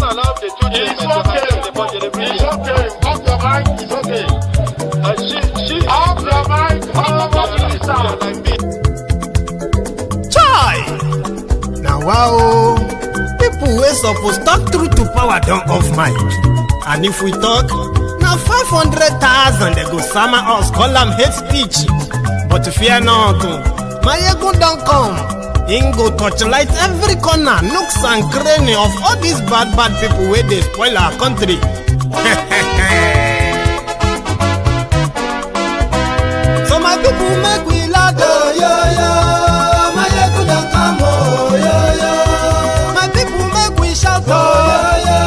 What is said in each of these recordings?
It's okay. Off your mic. It's okay. Off your mic. Chai! Now wow, people wey supposed talk truth to power don't off mic. And if we talk, now 500,000 they go sama us, call them hate speech. But fear not, Maiyegun don't come. Him go torchlight every corner, nooks and cranny of all these bad people where they spoil our country. So my people make we laugh, oh, yo yo. Maiyegun don't come, oh, yo yo. My people make we shout, oh, yo yo.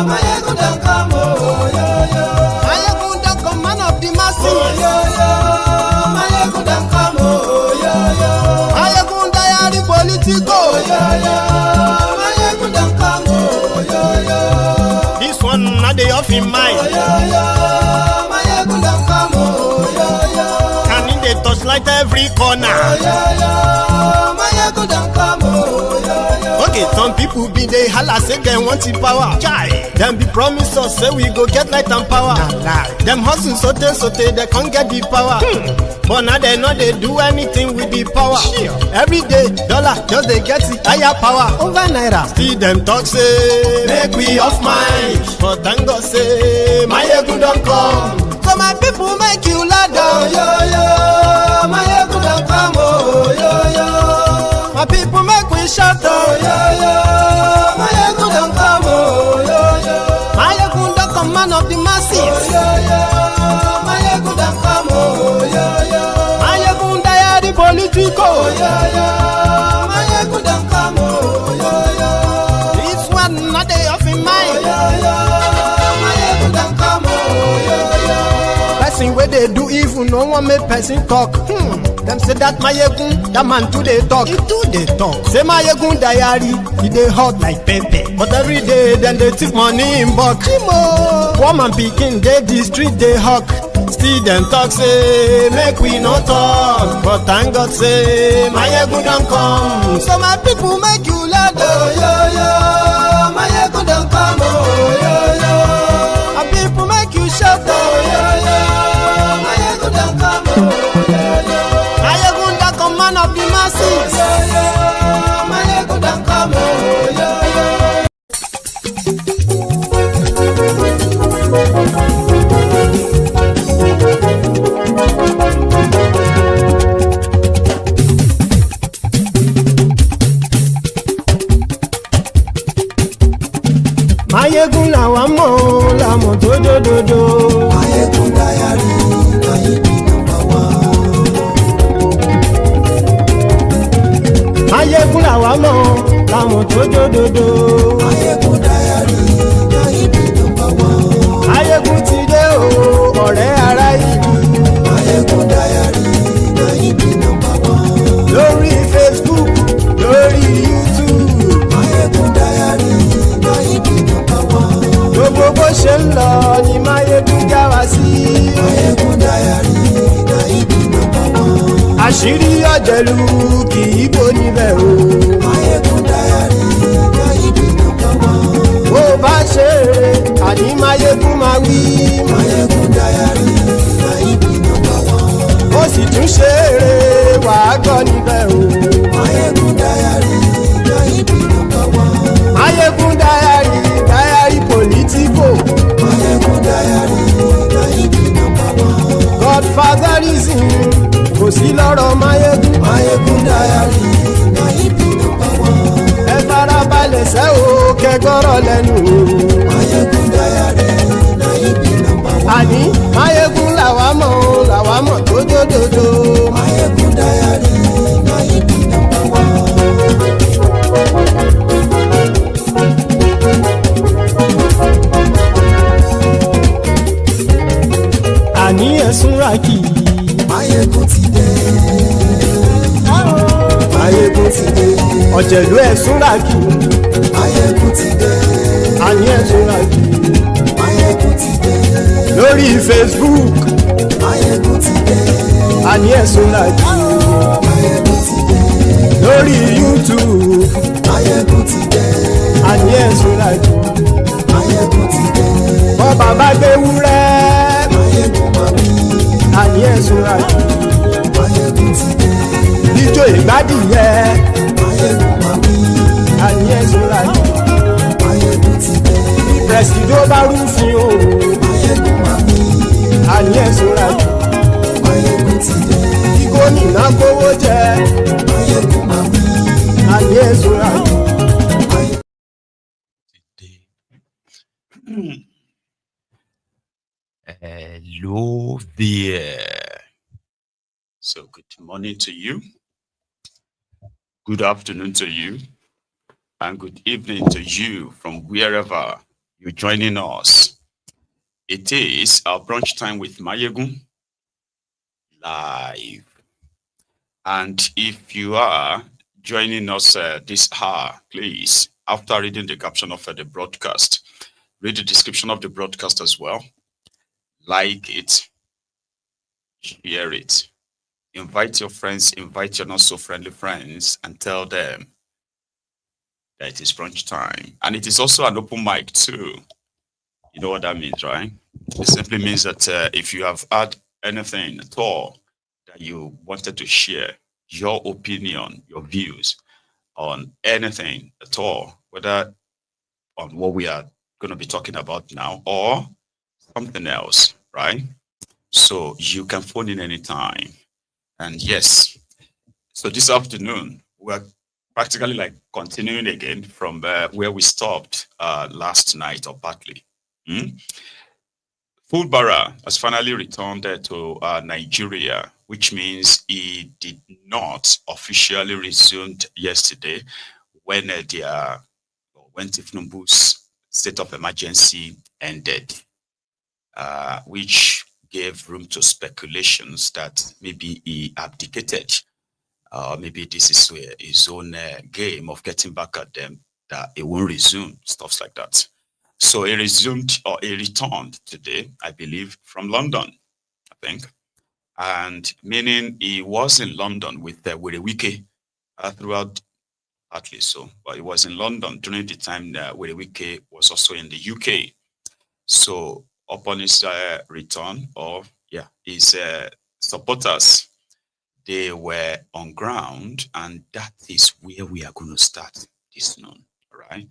Maiyegun don't come, oh, yo yo. Maiyegun don't come, man of the masses, oh, yo yo. Maiyegun don't come, oh, yo yo. Maiyegun diary politico, oh, yo yo. Maiyegun don't come, oh, yo yo. This one not the off in mind, oh, yo yo. Maiyegun don't come, oh, yo yo. Can in the touchlight every corner, oh, yo yo. Maiyegun don't come, oh, yo yo. Okay, some people be they holla say they want the power. Chai, them be promise us say we go get light and power. Nah. Them hustle sote they can't get the power. But now they know they do anything with the power. Sure. Every day, dollar just they get the higher power over naira. Still them talk say make we off mind. But thank God say Maiyegun don't come. So my people make you laugh, oh, yo yo. Maiyegun don't come, oh, yo yo. My people make we shout, oh, yo yo. Maiyegun don't come, oh, yo yo. Maiyegun don't come, man of the masses, oh, yo yo. Maiyegun don't come, oh, yo yo. Maiyegun diary politico, oh, yo yo. Maiyegun don't come, oh, yo yo. This one not they off in mind, oh, yo yo. Maiyegun don't come, oh, yo yo. Person where they do evil, no one make person talk. Them say that Maiyegun, that man too they talk. He too they talk. Say Maiyegun diary, he they hot like pepper. But every day then they take money in bulk. Woman picking, they the street they hawk. Still them talk say make we no talk. But thank God say Maiyegun don't come. So my people make you laugh, oh yo yo. Maiyegun don't come, oh yo yo. My people make you shout, oh yo yo. Maiyegun don't come, oh yo yo. Maiyegun don't come, man of the masses, oh yo yo. Maiyegun don't come, oh yo yo. Maiyegun làwa mọ̀ làmọ̀ tó dòdòdò. Maiyegun diary Maiyegun number one. Maiyegun làwa mọ̀ làmọ̀ tó dòdòdò. Maiyegun diary Maiyegun number one. Maiyegun ti dé o ọ̀rẹ́ ará ìlú. Maiyegun diary Maiyegun number one. Lórí Facebook lórí YouTube. Maiyegun diary Maiyegun number one. Gbogbo bó ṣe ń lọ ni Maiyegun já wa sí. Maiyegun diary Maiyegun number one. Àṣírí ọ̀jẹ̀lú kì í bò níbẹ̀ o. Maiyegun diary Maiyegun number one. Bó bá ṣe eré àní Maiyegun máa wí. Maiyegun diary Maiyegun number one. Ó sì tún ṣe eré wàá gbọ́ níbẹ̀ o. Maiyegun diary Maiyegun number one. Maiyegun diary politico. Maiyegun diary Maiyegun number one. Godfatherism kò sí lọ́rọ̀ Maiyegun. Maiyegun diary Maiyegun number one. Ẹ farabalẹ̀ sẹ́ o kẹgbọ́rọ̀ lẹ́nu o. Maiyegun diary Maiyegun number one. Àní Maiyegun làwa mọ̀ tó dòdòdò. Maiyegun diary Maiyegun number one. Àní ẹ̀sùn ràkì. Maiyegun ti dé. Maiyegun ti dé. Ọ̀jẹ̀lú ẹ̀sùn ràkì. Maiyegun ti dé. Àní ẹ̀sùn ràkì. Maiyegun ti dé. Lórí Facebook. Maiyegun ti dé. Àní ẹ̀sùn ràkì. Maiyegun ti dé. Lórí YouTube. Maiyegun ti dé. Àní ẹ̀sùn ràkì. bọ́ba bá gbé wúrẹ́ àní ẹ̀sùn àjò ijó ìgbádìyẹ àní ẹ̀sùn àjò pẹ̀sìdó bá rúfin o àní ẹ̀sùn àjò kíkó nìna kówó jẹ àní ẹ̀sùn àjò. Hello there. So good morning to you, good afternoon to you, and good evening to you from wherever you're joining us. It is our brunch time with Maiyegun live. And if you are joining us this hour, please, after reading the caption of the broadcast, read the description of the broadcast as well. Like it, share it, invite your friends, invite your not so friendly friends, and tell them that it is brunch time. And it is also an open mic too. You know what that means, right? It simply means that if you have had anything at all that you wanted to share, your opinion, your views on anything at all, whether on what we are going to be talking about now or something else, right? So you can phone in anytime. And yes, so this afternoon, we're practically like continuing again from where we stopped last night or partly. Fubara has finally returned to Nigeria, which means he did not officially resume yesterday when Tinubu's state of emergency ended, which gave room to speculations that maybe he abdicated. Maybe this is his own game of getting back at them, that it won't resume, stuff like that. So he resumed, or he returned today, I believe, from London, I think. And meaning he was in London with Wike throughout, at least so, but he was in London during the time that Wike was also in the UK. So upon his return, his supporters, they were on ground, and that is where we are going to start this noon, right?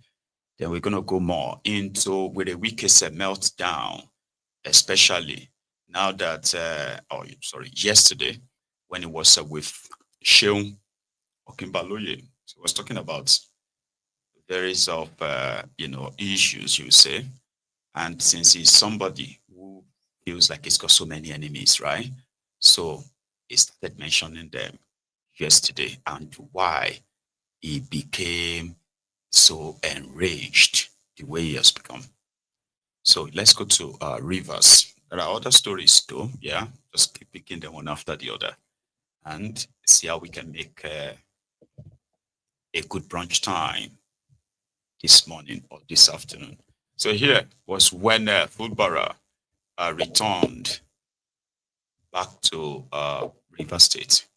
Then we're going to go more into where the Wike's meltdown, especially now that, yesterday, when it was with Sheung Okimbaloye. So he was talking about various of, issues, you say. And since he's somebody who feels like he's got so many enemies, right? So he started mentioning them yesterday and why he became so enraged the way he has become. So let's go to Rivers. There are other stories too, yeah? Just keep picking them one after the other and see how we can make a good brunch time this morning or this afternoon. So here was when Foolbara returned back to Rivers State.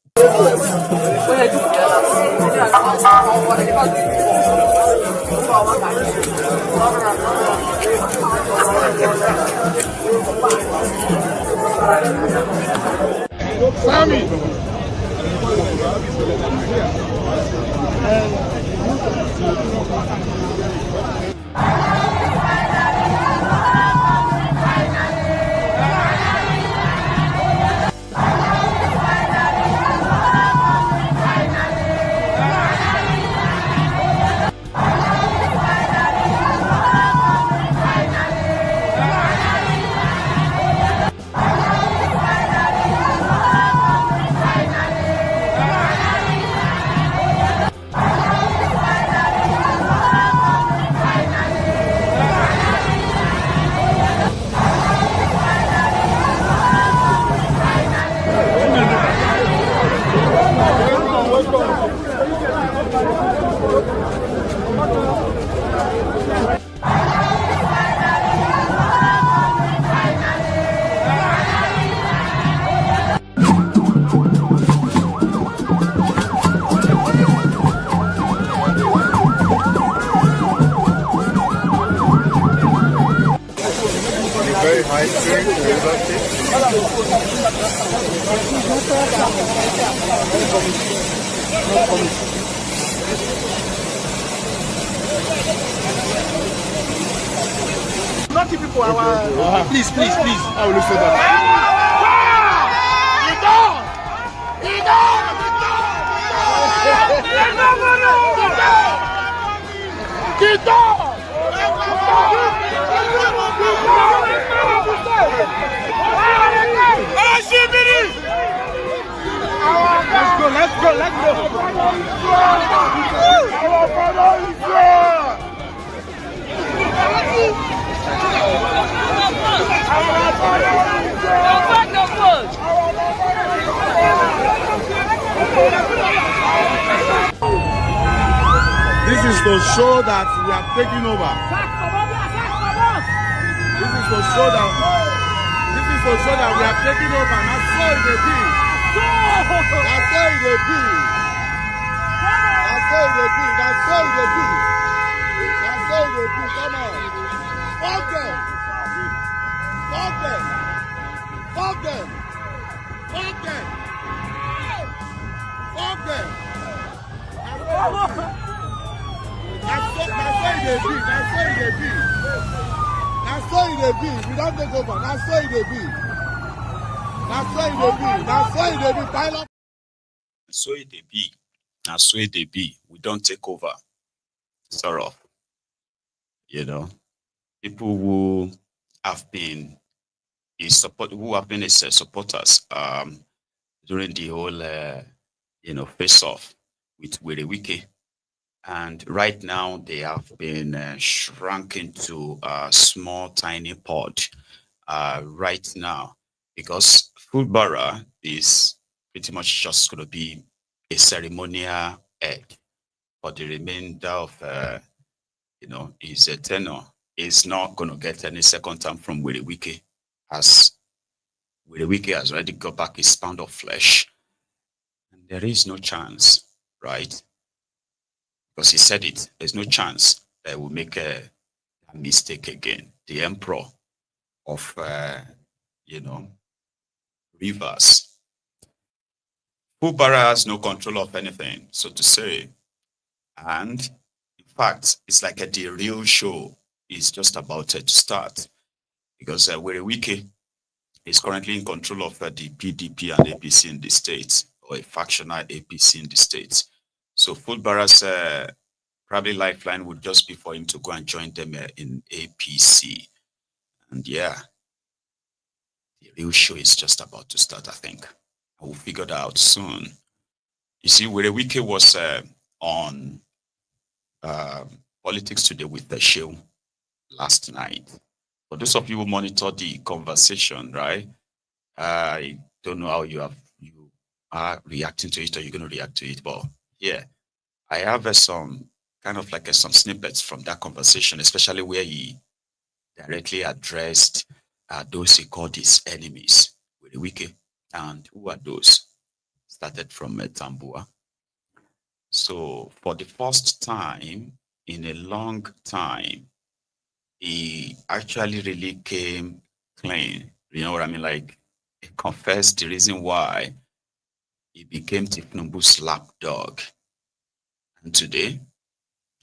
Not the people, please. I will look for that. Let's go. Our brother is here. This is to show that we are taking over. This is to show that we are taking over. That's so it will be. That's so it will be. That's so it will be. That's so it will be. That's so it will be. Come on. Fuck them. Fuck them. Fuck them. Fuck them. Fuck them. That's so it will be. That's so it will be. That's so it will be. We don't take over. That's so it will be. That's so it will be. That's so it will be. Pile up. So it dey be. Now so it dey be. We don't take over. Sort of. You know, people who have been supporters during the whole face off with Wike. And right now they have been shrunk into a small tiny pod right now, because Fubara is pretty much just going to be a ceremonial egg for the remainder of his tenure. Is not going to get any second term from Wike, as Wike has already got back his pound of flesh, and there is no chance, right? Because he said it, there's no chance that we'll make a mistake again. The emperor of rivers. Fubara has no control of anything, so to say. And in fact, it's like the real show is just about to start, because Wike is currently in control of the PDP and APC in the states, or a factional APC in the states. So Foolbara's probably lifeline would just be for him to go and join them in APC. And yeah, the real show is just about to start, I think. We'll figure that out soon. You see, Wike was on Politics Today with the show last night. For those of you who monitor the conversation, right? I don't know how you are reacting to it, or you're going to react to it, but yeah, I have some kind of like some snippets from that conversation, especially where he directly addressed those he called his enemies, Wike. And who are those? Started from Tambuwal. So for the first time in a long time, he actually really came clean. You know what I mean? Like, he confessed the reason why he became Tinubu's lapdog. And today,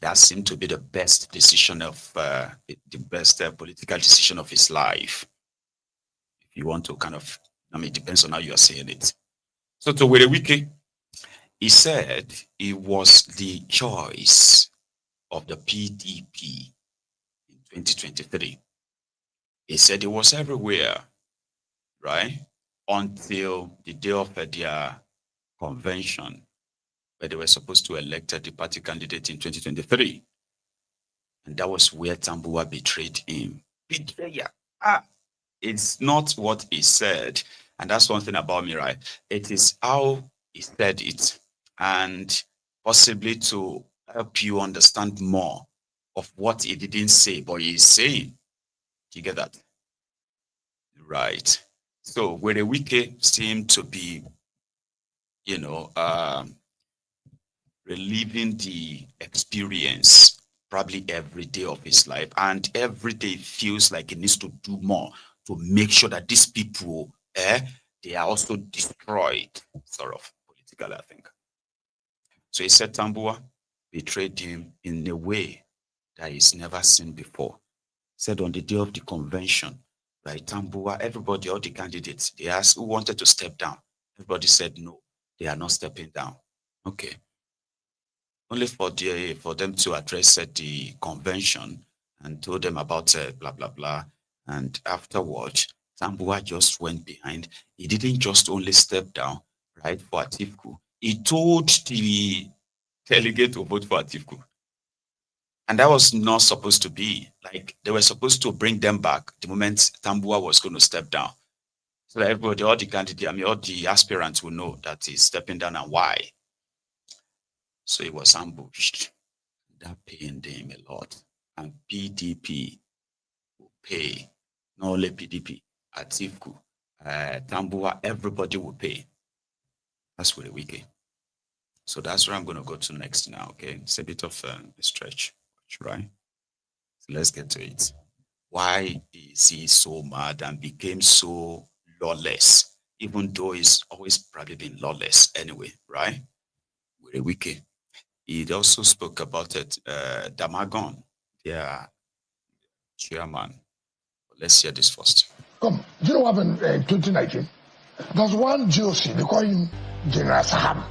that seemed to be the best decision of political decision of his life. If you want to kind of, it depends on how you are saying it. So to Wike, he said it was the choice of the PDP in 2023. He said it was everywhere, right? Until the day of their convention, where they were supposed to elect the party candidate in 2023. And that was where Tambuwal betrayed him. Betrayal. It's not what he said. And that's one thing about me, right? It is how he said it, and possibly to help you understand more of what he didn't say, but he's saying. Do you get that? Right. So where the Wike seemed to be, reliving the experience probably every day of his life, and every day feels like he needs to do more to make sure that these people they are also destroyed, sort of politically, I think. So he said Tambuwal betrayed him in a way that he's never seen before. Said on the day of the convention, right, Tambuwal, everybody, all the candidates, they asked who wanted to step down. Everybody said no, they are not stepping down. Okay. Only for them to address the convention and told them about blah, blah, blah. And afterwards, Tambuwal just went behind. He didn't just only step down, right, for Atiku. He told the delegate to vote for Atiku. And that was not supposed to be. Like, they were supposed to bring them back the moment Tambuwal was going to step down. So that everybody, all the candidates, all the aspirants will know that he's stepping down and why. So he was ambushed. That pained him a lot. And PDP will pay. Not only PDP, Atiku, Tambuwal, everybody will pay. That's really wicked. So that's where I'm going to go to next now, okay? It's a bit of a stretch, right? So let's get to it. Why is he so mad and became so lawless, even though he's always probably been lawless anyway, right? Really wicked. He also spoke about it, Damagon, their chairman. Let's hear this first. Come, do you know what happened in 2019? There's one GOC, they call him General Sahab.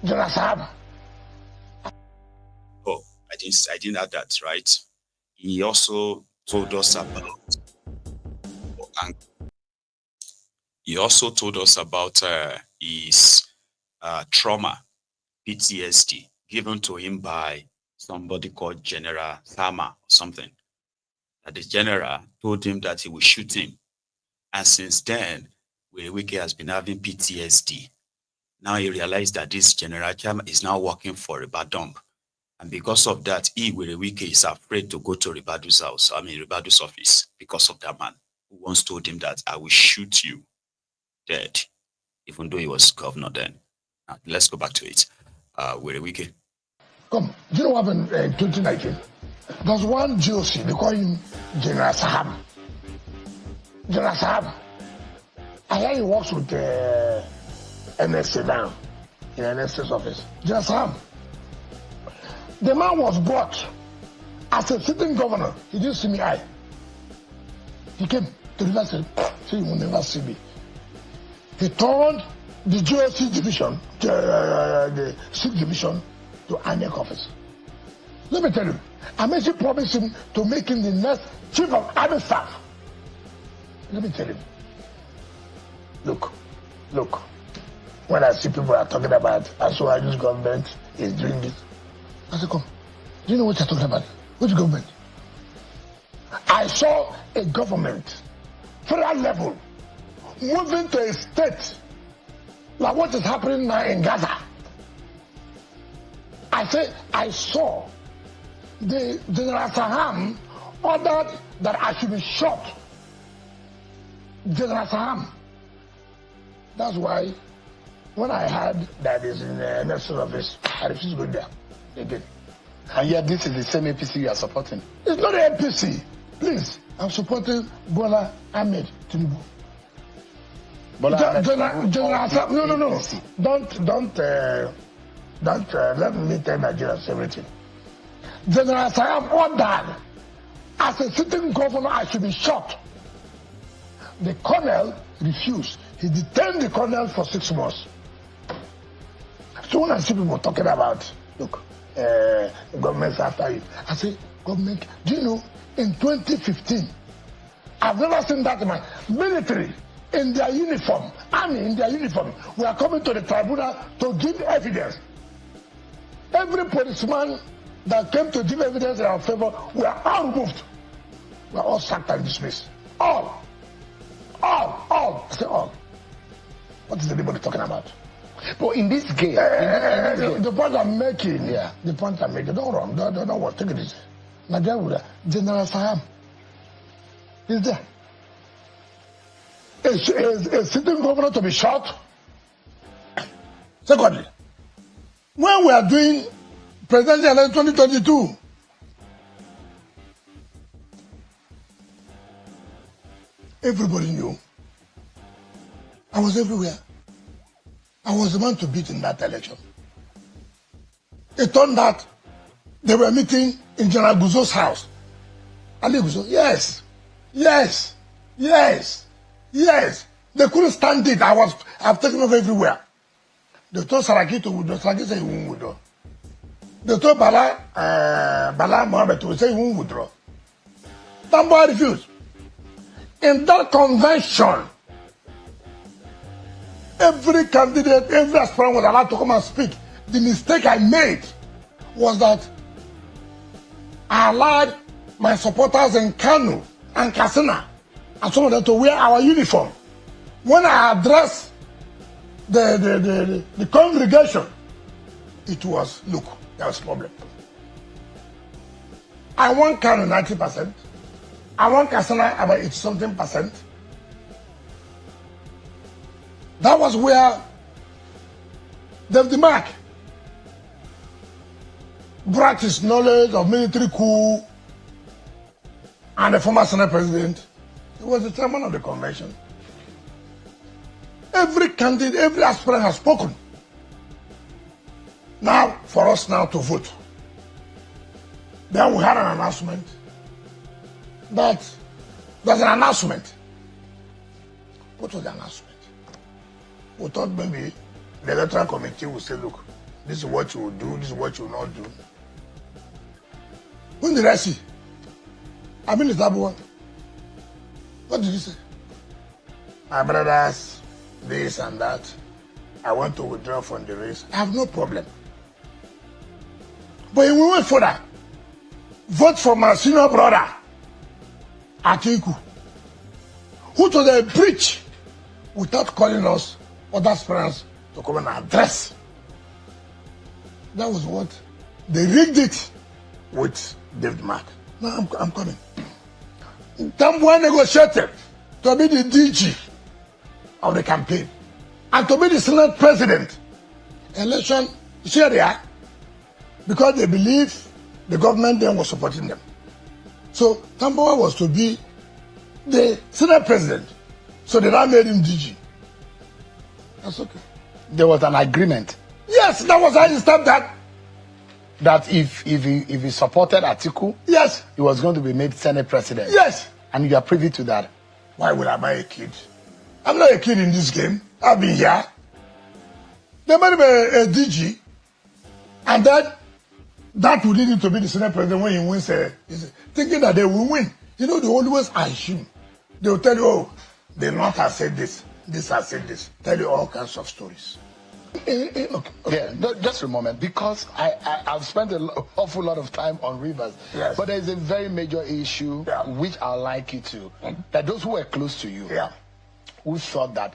General Sahab. Oh, I didn't have that, right? He also told us about his trauma, PTSD, given to him by somebody called General Sama or something. That the general told him that he would shoot him. And since then, Wike has been having PTSD. Now he realized that this General Chama is now working for Ribadump. And because of that, Wike is afraid to go to Ribadu's house, Ribadu's office, because of that man who once told him that I will shoot you dead, even though he was governor then. Now, let's go back to it. Wike. Come, do you know what happened in 2019? There's one GOC, they call him General Sahab. General Sahab. I hear he works with NSA now, in NSA's office. General Sahab. The man was brought as a sitting governor. He didn't see me eye. He came to the university, so he will never see me. He turned the GOC division, the 6th division, to ANEC office. Let me tell you, I actually promised him to make him the next chief of army staff. Let me tell him. Look. When I see people are talking about this government is doing this, I said, come, do you know what you're talking about? Which government? I saw a government, federal level, moving to a state like what is happening now in Gaza. I said, I saw the General Saham ordered that I should be shot. General Saham. That's why when I heard that is in the next office, I refused to go there again. And yet this is the same APC you are supporting. It's not the APC. Please, I'm supporting Bola Ahmed Tinubu. General Saham. No. Don't let me tell Nigerians everything. General Saham ordered as a sitting governor I should be shot. The colonel refused. He detained the colonel for 6 months. So when I see people talking about, look, the government's after you, I say, government, do you know, in 2015, I've never seen that in my military, in their uniform, army in their uniform, we are coming to the tribunal to give evidence. Every policeman that came to give evidence in our favor, we are all removed. We are all sacked and dismissed. All. I say all. What is anybody talking about? But in this game, the point I'm making, don't run, don't worry, take it easy. Nigeria, General Saham is there. A sitting governor to be shot. Secondly, when we are doing presidential election 2022, everybody knew I was everywhere. I was the man to beat in that election. It turned out they were meeting in General Guzo's house. Ali Guzo, yes. They couldn't stand it. I've taken off everywhere. They told Saraki to withdraw. Saraki said he won't withdraw. They told Bala Mohammed to say he won't withdraw. Tambuwal refused. In that convention, every candidate, every aspirant was allowed to come and speak. The mistake I made was that I allowed my supporters in Kanu and Katsina and some of them to wear our uniform. When I addressed the congregation, it was, look, there was a problem. I want Kanu 90%. I want Katsina about 80-something%. That was where the mark brought his knowledge of military coup and the former Senate president. He was the chairman of the convention. Every candidate, every aspirant has spoken. Now, for us now to vote. Then we had an announcement that there's an announcement. What was the announcement? We thought maybe the electoral committee would say, look, this is what you will do, this is what you will not do. When did I see? I mean, it's Tambuwal. What did you say? My brothers, this and that. I want to withdraw from the race. I have no problem. But we went further. Vote for my senior brother, Atiku, who to the preach without calling us other aspirants to come and address. That was what they rigged it with David Mark. Now I'm coming. Tambuwal negotiated to be the DG of the campaign and to be the Senate president. Election, here they are, because they believe the government then was supporting them. So Tambuwal was to be the Senate president. So they now made him DG. That's okay. There was an agreement. Yes, that was how he stopped that. That if he supported Atiku, yes, he was going to be made Senate president. Yes. And you are privy to that. Why would I buy a kid? I'm not a kid in this game. I've been here. They made him a DG. And that would lead him to be the Senate president when he wins, thinking that they will win. You know, they always assume. They will tell you, oh, the North has said this has said this. Tell you all kinds of stories. Okay. Yeah, just a moment, because I've spent an awful lot of time on rivers. Yes. But there's a very major issue which I'd like you to, that those who were close to you, who thought that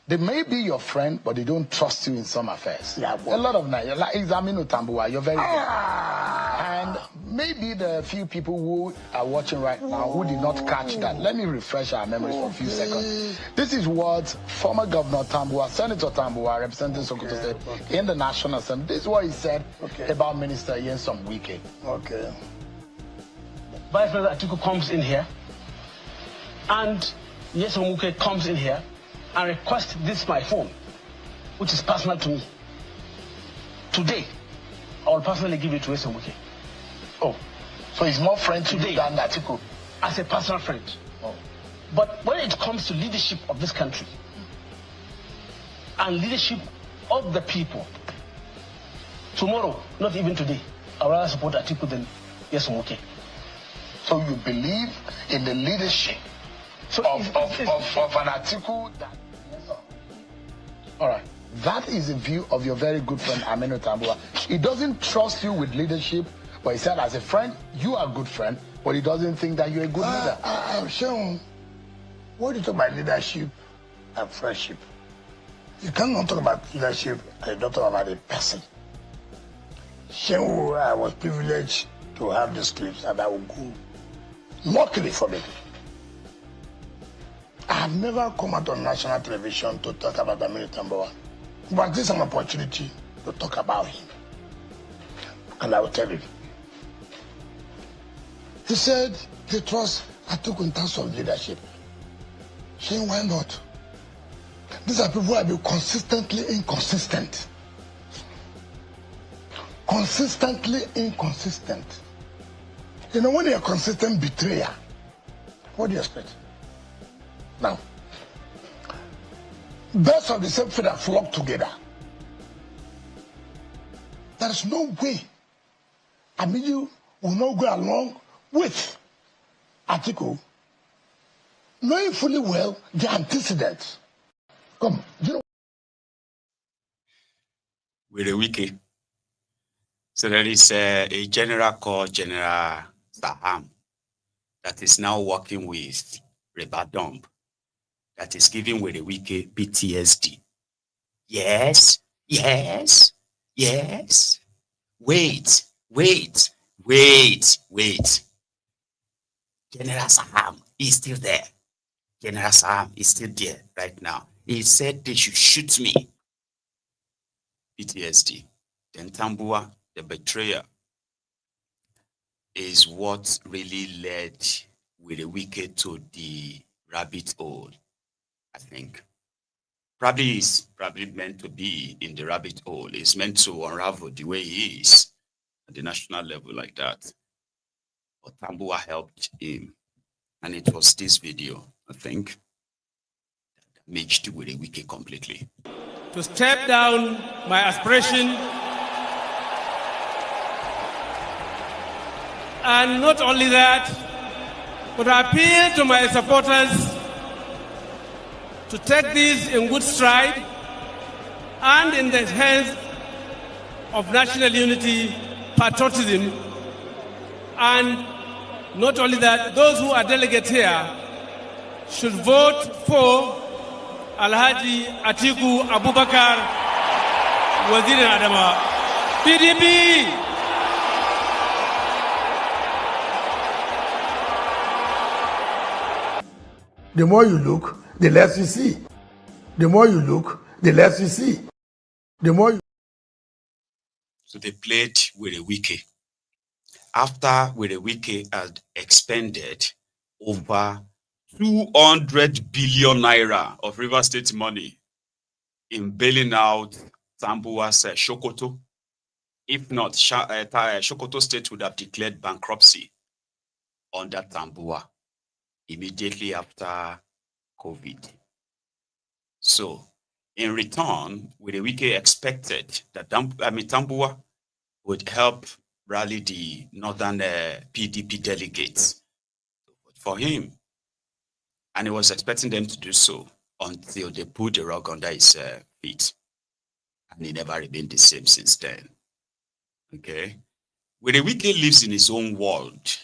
they may be your friend, but they don't trust you in some affairs. Yeah, a lot of nights, like examine Tambuwal, you're very good. And maybe the few people who are watching right now who did not catch that, let me refresh our memories for a few seconds. This is what former Governor Tambuwal, Senator Tambuwal, representing Sokoto State in the National Assembly, this is what he said about Minister Wike. Okay. Vice President Atiku comes in here, and Wike comes in here and requests this my phone, which is personal to me. Today, I will personally give it to Wike. Oh, so he's more friend to you than Atiku? As a personal friend. Oh. But when it comes to leadership of this country and leadership of the people, tomorrow, not even today, I would rather support Atiku than Wike. So you believe in the leadership of an Atiku that... All right. That is the view of your very good friend Aminu Tambuwal. He doesn't trust you with leadership, but he said as a friend, you are a good friend, but he doesn't think that you're a good leader. I'm sure. What do you talk about leadership and friendship? You cannot talk about leadership and don't talk about a person. Sure, I was privileged to have the scripts and I will go. Luckily for me, I have never come out on national television to talk about Aminu Tambuwal. But this is an opportunity to talk about him. And I will tell you. He said he trusts Atiku in terms of leadership. Saying why not? These are people who have been consistently inconsistent. Consistently inconsistent. You know, when you're a consistent betrayer, what do you expect? Now, birds of the same feather flock together. There is no way Amiju will not go along with Atiku, knowing fully well the antecedents. Come, you know. With a wiki. So there is a general called General Saham that is now working with Rebadom that is giving with a wiki PTSD. Yes, yes, yes. Wait. General Saham is still there. General Saham is still there right now. He said they should shoot me. PTSD. Then Tambuwal, the betrayal, is what really led with a wicked to the rabbit hole, I think. Probably is meant to be in the rabbit hole. It's meant to unravel the way he is at the national level like that. But Tambuwal helped him. And it was this video, I think, that damaged with a wicked completely. To step down my aspiration, and not only that, but I appeal to my supporters to take this in good stride and in the hands of national unity, patriotism, and not only that, those who are delegates here should vote for Alhaji Atiku Abubakar, Wazir Adama, PDP. The more you look, the less you see. The more you look, the less you see. The more you... So they played with a wiki. After with a wiki had expended over 200 billion naira of River State money in bailing out Tambuwal's Sokoto. If not, Sokoto State would have declared bankruptcy under Tambuwal immediately after COVID. So, in return, with a wiki expected that Tambuwal would help rally the northern PDP delegates for him. And he was expecting them to do so until they put the rug under his feet. And he never remained the same since then. Okay? When a wicked lives in his own world,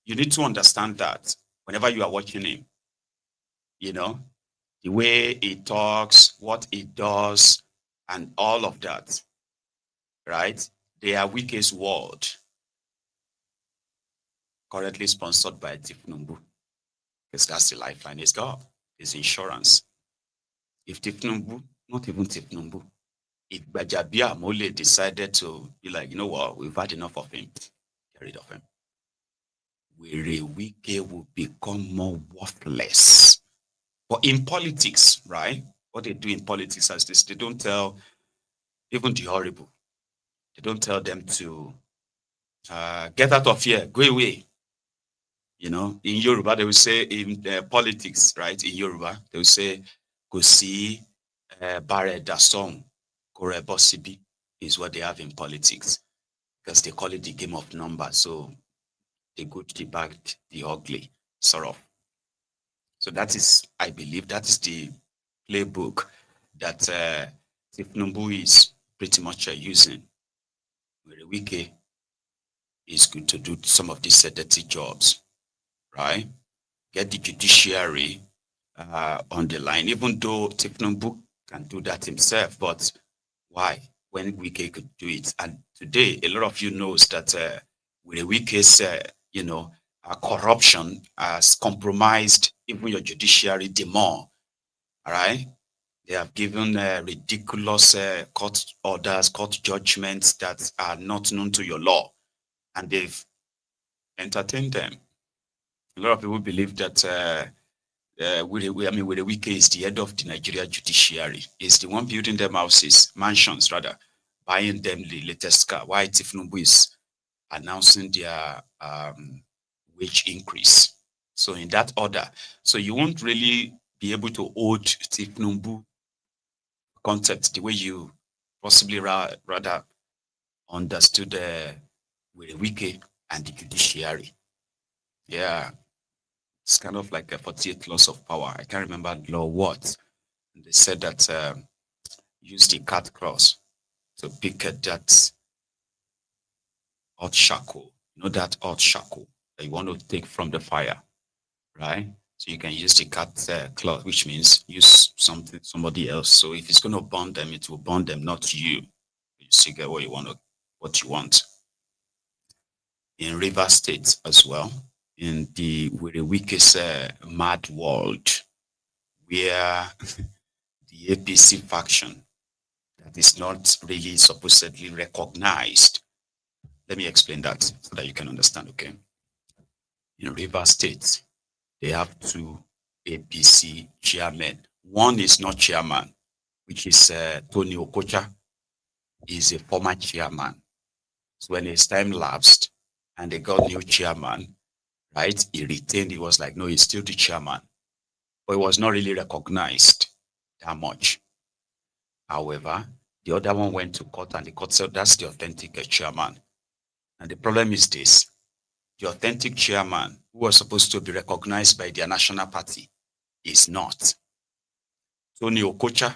you need to understand that whenever you are watching him, you know, the way he talks, what he does, and all of that, right? They are Wike's world, currently sponsored by Tifnumbu. Because that's the lifeline he's got, his insurance. If Tifnumbu, not even Tifnumbu, if Bajabia Mole decided to be like, you know what, we've had enough of him, get rid of him, Wike will become more worthless. But in politics, right, what they do in politics is this, they don't tell even the horrible, they don't tell them to get out of here, go away. You know, in Yoruba, they will say in politics, right? In Yoruba, they will say, Kosi bare dasong kore bosibi is what they have in politics. Because they call it the game of numbers. So the good, the bad, the ugly, sort of. So that is, I believe, that is the playbook that Tifnumbu is pretty much using. Where Wike is going to do some of these dirty jobs, right? Get the judiciary on the line, even though Tifnumbu can do that himself. But why? When Wike could do it. And today, a lot of you knows that with Wike's, corruption has compromised even your judiciary the more. All right? They have given ridiculous court orders, court judgments that are not known to your law. And they've entertained them. A lot of people believe that Wike is the head of the Nigeria judiciary. Is the one building them houses, mansions rather, buying them the latest car. Why Tifnumbu is announcing their wage increase. So in that order, so you won't really be able to hold Tifnumbu concept the way you possibly rather understood Wike and the judiciary. Yeah, it's kind of like a 48 laws of power. I can't remember law what. They said that use the cat clause to pick at that hot shackle. You know that hot shackle that you want to take from the fire, right? So you can use the cat clause, which means use somebody else. So if it's going to burn them, it will burn them, not you. You still get what you want. In River State as well, in the Wike's mad world, where the APC faction that is not really supposedly recognized. Let me explain that so that you can understand, okay? In River State, they have two APC chairmen. One is not chairman, which is Tonye Cole. Is a former chairman. So when his time lapsed and they got new chairman, right, he retained, he was like, no, he's still the chairman. But he was not really recognized that much. However, the other one went to court and the court said that's the authentic chairman. And the problem is this: the authentic chairman, who was supposed to be recognized by their national party, is not. Tonye Cole,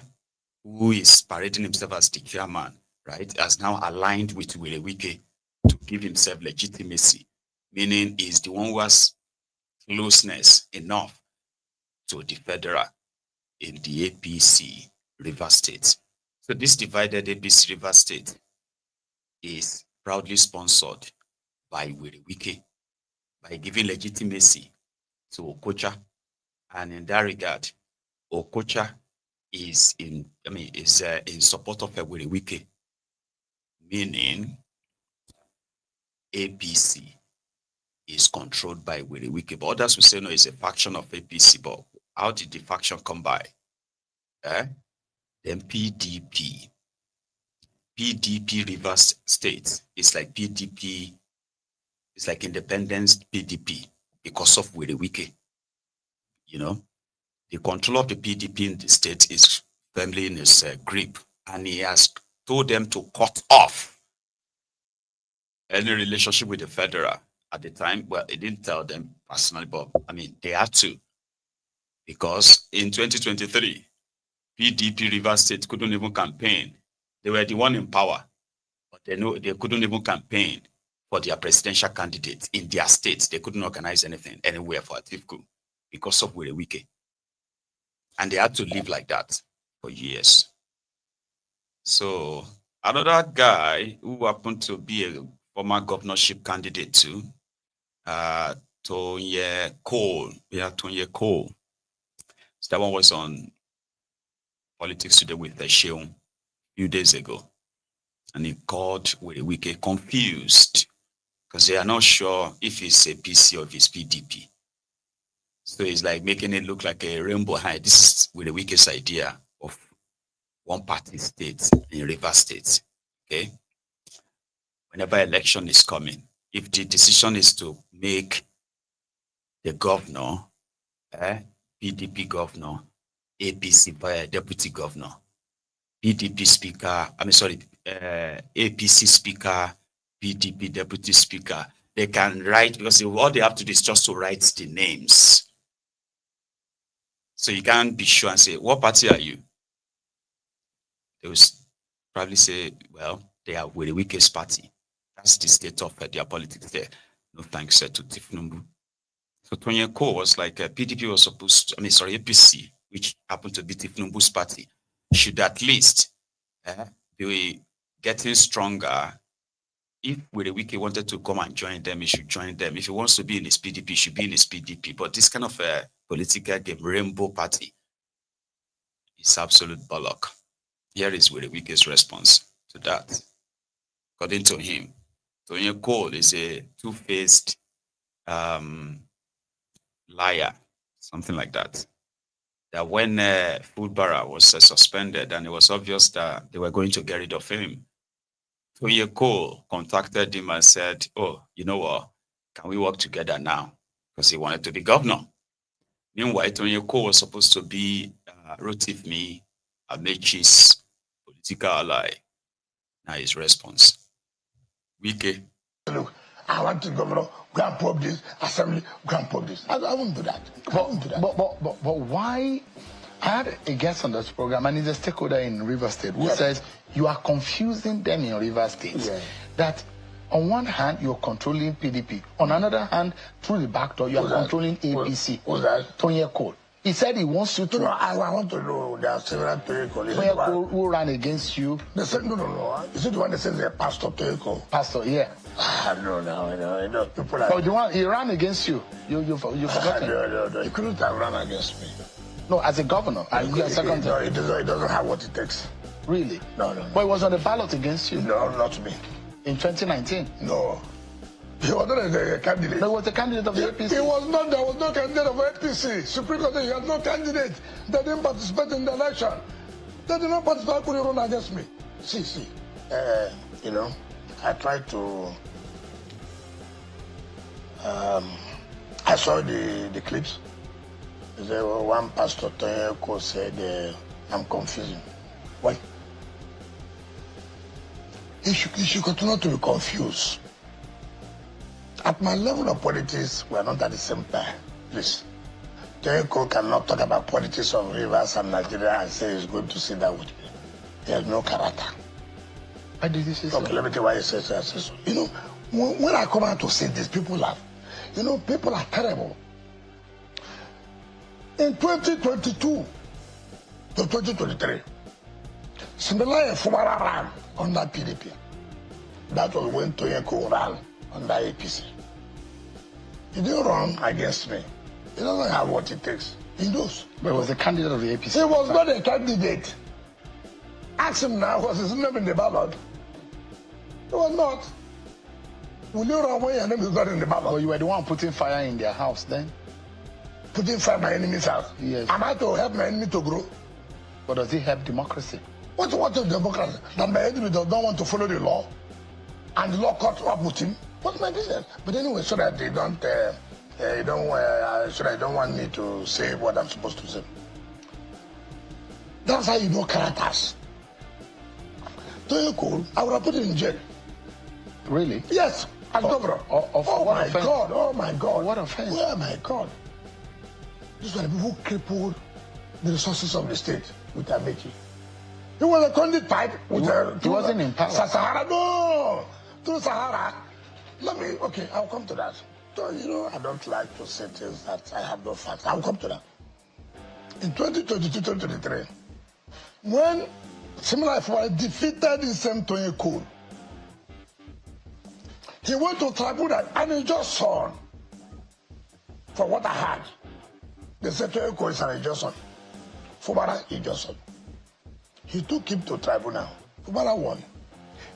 who is parading himself as the chairman, right, has now aligned with Wike to give himself legitimacy, meaning he's the one who has closeness enough to the federal in the APC River State. So this divided APC River State is proudly sponsored by Wike by giving legitimacy to Okocha. And in that regard, Okocha is in support of Wike, meaning APC is controlled by Wike. But others will say no, it's a faction of APC. But how did the faction come by? Then PDP Rivers State is like PDP, it's like independence PDP because of Wike. You know, the control of the PDP in the state is firmly in his grip, and he has told them to cut off any relationship with the federal at the time. Well, he didn't tell them personally, but I mean, they had to. Because in 2023, PDP Rivers State couldn't even campaign. They were the one in power, but they couldn't even campaign for their presidential candidate in their state. They couldn't organize anything anywhere for Atiku because of Wike. And they had to live like that for years. So another guy who happened to be a former governorship candidate too, Tonye Cole. Yeah, Tonye Cole. So that one was on Politics Today with Sheung a few days ago. And he called Wike confused because they are not sure if it's APC or if it's PDP. So it's like making it look like a rainbow high. This is Wike's idea of one party state in River State. Okay. Whenever election is coming, if the decision is to make the governor, PDP governor, APC deputy governor, PDP speaker, APC speaker, PDP deputy speaker, they can write, because all they have to do is just to write the names. So you can't be sure and say, what party are you? They will probably say, well, they are with the Wike's party. That's the state of their politics there. No thanks to Tifnumbu. So Tonye Cole was like, PDP was supposed to, APC, which happened to be Tifnumbu's party, should at least be getting stronger. If Wike wanted to come and join them, he should join them. If he wants to be in his PDP, he should be in his PDP. But this kind of a political game, rainbow party, is absolute bollock. Here is Wike's response to that. According to him, Tonye Cole is a two-faced liar, something like that. That when Fubara was suspended and it was obvious that they were going to get rid of him, Tonye Cole contacted him and said, oh, you know what, can we work together now? Because he wanted to be governor. Meanwhile, Tonye Cole was supposed to be Rotifmi Amechi's political ally. Now his response. Wike. Look, I want to governor, go and probe this, assembly, go and probe this. I won't do that. But why? I had a guest on this program, and he's a stakeholder in River State, who says you are confusing them in River State. Yeah. That on one hand, you're controlling PDP. On another hand, through the back door, you are controlling APC. Who's that? Tonye Cole. He said he wants you to... No, I want to know. There are several Tonye Cole. Tonye Cole who ran against you. They said, no. Is it the one that says they're Pastor Tonye Cole? Pastor, yeah. No. People are... Oh, the one, he ran against you. You forgot him. No. He couldn't have run against me. No, as a governor. And you are second term. No, it doesn't have what it takes. Really? No. But it was on the ballot against you. No, not me. In 2019? No. He was not a candidate. No, he was a candidate of the APC. He was not. There was no candidate of APC. Supreme Court, he had no candidate. They didn't participate in the election. They did not participate. How could he run against me? See. I tried to... I saw the clips. There was one pastor, Tonye Cole, said, I'm confusing. Why? He should continue to be confused. At my level of politics, we are not at the same time. Please. Tonye Cole cannot talk about politics of Rivers and Nigeria and say he's going to sit down with me. He has no character. Why did you say so? Okay, let me tell you why you say so. When I come out to say this, people laugh. People are terrible. In 2022 to 2023, Similar Fubara ran under PDP. That was when Tonye Cole ran under APC. He didn't run against me. He doesn't have what it takes. He knows. But he was a candidate of the APC. He was not a candidate. Ask him now, was his name in the ballot? He was not. Will you run when your name is not in the ballot? Well, you were the one putting fire in their house then? Putting fire in my enemy's house? Yes. Am I to help my enemy to grow? But does it help democracy? What is democracy? That my enemy does not want to follow the law and the law caught up with him? What's my business? But anyway, so that they don't want me to say what I'm supposed to say. That's how you know characters. Tonye Cole, I would have put him in jail. Really? Yes, as governor. Oh my God. What offense? Oh my God. These were the people who crippled the resources of the state with Amechi. He was a conduit pipe with he wasn't in power. Sahara. No! Through Sahara. I'll come to that. So, I don't like to say things that I have no facts. I'll come to that. In 2022-2023, when Similar Fubara defeated the same Tonye Cole, he went to tribunal and he just saw, from what I heard, they said Tonye Cole is an injunction. Fubara injunction. He took him to tribunal. Fubara won.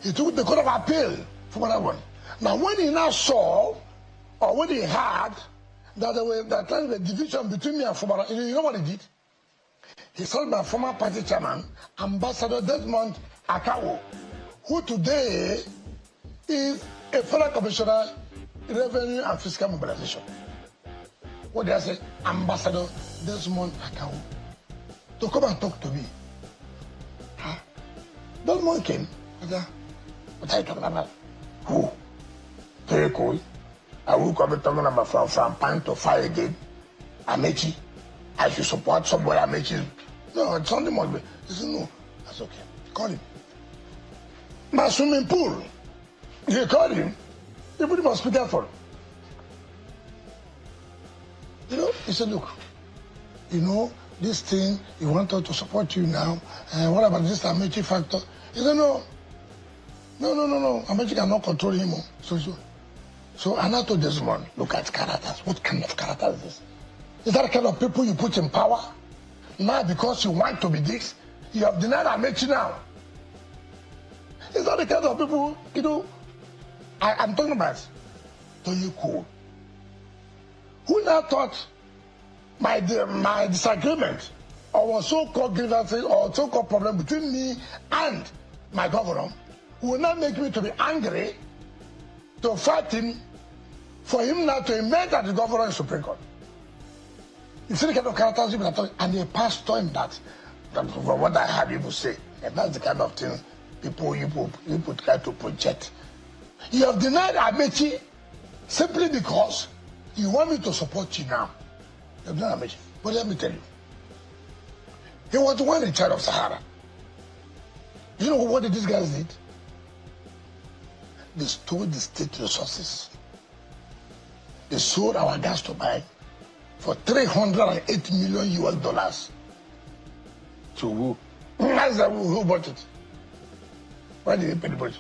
He took the Court of Appeal. Fubara won. Now, when he now saw, or when he heard that there was a division between me and Fubara, you know what he did? He told my former party chairman, Ambassador Desmond Akawo, who today is a federal commissioner in revenue and fiscal mobilization. What did I say? Ambassador Desmond Akawo, to come and talk to me. Huh? Desmond came. What are you talking about? Who? Tonye Cole. I will come and talking about from Pan to fire again. Amechi. I should support somebody Amechi. No, it's something must be. He said, no. That's okay. Call him. My swimming pool. You called him. You put him on speakerphone. He said, look, this thing, he wanted to support you now. And what about this Amechi factor? He said, no. Amechi cannot control him. So I now told Desmond, look at characters. What kind of character is this? Is that the kind of people you put in power? Now because you want to be this, you have denied Amechi now. Is that the kind of people, I'm talking about Tonye Cole, who now thought my disagreement or so-called grievances or so-called problem between me and my governor will not make me to be angry to fight him for him not to emerge as the governor in Supreme Court. You see the kind of characters people are talking, and a pastor in that from what I heard people say, and that's the kind of thing people try to project. You have denied Amechi simply because you want me to support you now. You have denied Amechi. But let me tell you, he was the one in charge of Sahara. You know what did these guys did? They stole the state resources. They sold our gas turbine for $308 million US. To who? That's who bought it. Why did they pay the budget?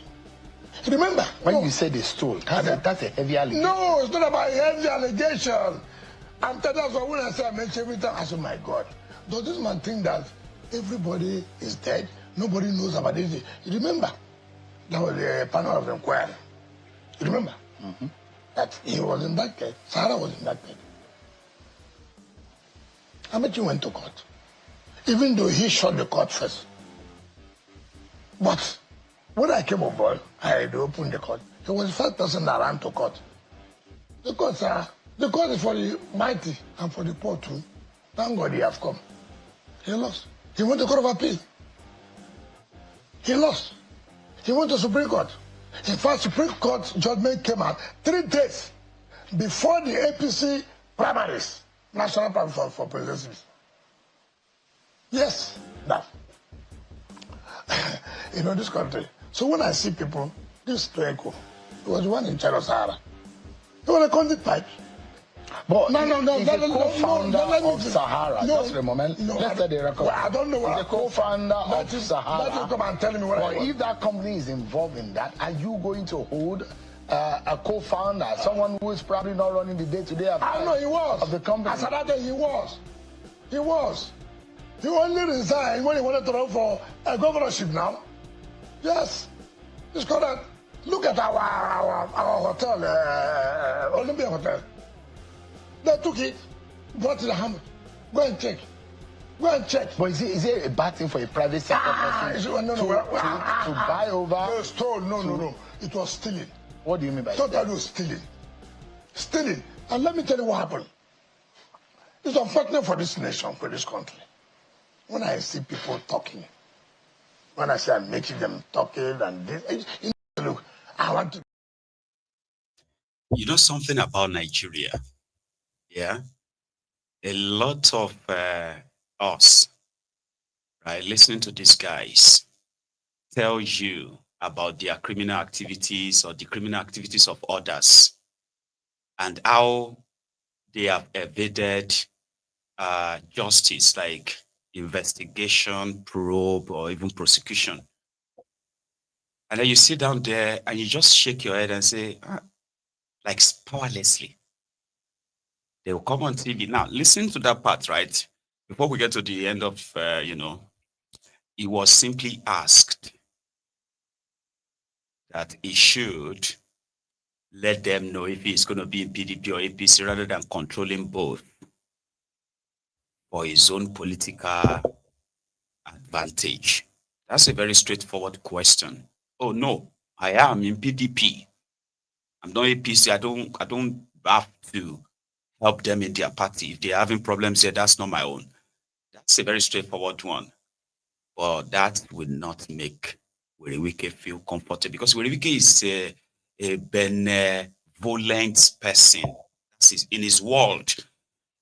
Remember, when you say they stole, that's a heavy allegation. No, it's not about a heavy allegation. I'm telling you, that's why when I say I mention every time, I say, my God, does this man think that everybody is dead? Nobody knows about this. You remember, that was the panel of inquiry. You remember? That he was indicted, Sarah was indicted. Amechi went to court, even though he shot the court first. But when I came on board, I had opened the court. He was the first person that ran to court. The court is for the mighty and for the poor too. Thank God he has come. He lost. He went to Court of Appeal. He lost. He went to Supreme Court. In fact, Supreme Court judgment came out 3 days before the APC primaries, national primaries for presidency. Yes, that. You know, this country. So when I see people, this Tonye Cole, he was the one in charge of Sahara. He was a convict pipe. But no. He's a co-founder of Sahara. Just a moment. Let's let the record. Well, I don't know what. He's a co-founder of Sahara. Let him come and tell me what I want. If that company is involved in that, are you going to hold a co-founder, someone who is probably not running the day-to-day affairs? I know he was. Of the company. As that day, he was. He was. He only resigned when he wanted to run for a governorship now. Yes. It's called that. Look at our hotel, Olympia Hotel. They took it, brought it to the hammer. Go and check. Go and check. But is it a bad thing for a private sector person to buy over? No, stole. No. It was stealing. What do you mean by that? Totally was stealing. Stealing. And let me tell you what happened. It's unfortunate for this nation, for this country. When I see people talking, when I see I'm making them talking and this, you know, look, I want to. You know something about Nigeria? Yeah, a lot of us, right, listening to these guys tell you about their criminal activities or the criminal activities of others and how they have evaded justice, like investigation, probe, or even prosecution. And then you sit down there and you just shake your head and say, like powerlessly. They will come on TV. Now, listen to that part, right? Before we get to the end of, he was simply asked that he should let them know if he's going to be in PDP or APC rather than controlling both for his own political advantage. That's a very straightforward question. Oh, no, I am in PDP. I'm not APC. I don't have to help them in their party. If they're having problems here, that's not my own. That's a very straightforward one. But that will not make Wike feel comfortable because Wike is a benevolent person. That's in his world.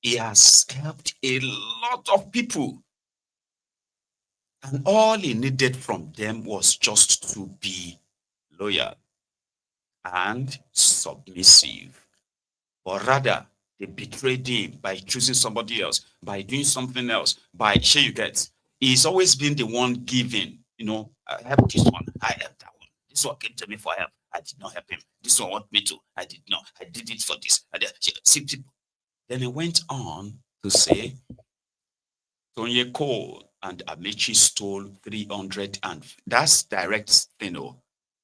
He has helped a lot of people. And all he needed from them was just to be loyal and submissive. But rather, they betrayed him by choosing somebody else, by doing something else, by share you get. He's always been the one giving, I helped this one, I helped that one. This one came to me for help. I did not help him. This one wanted me to. I did not. I did it for this. Then he went on to say, Tonye Cole and Amechi stole 300 and that's direct thing.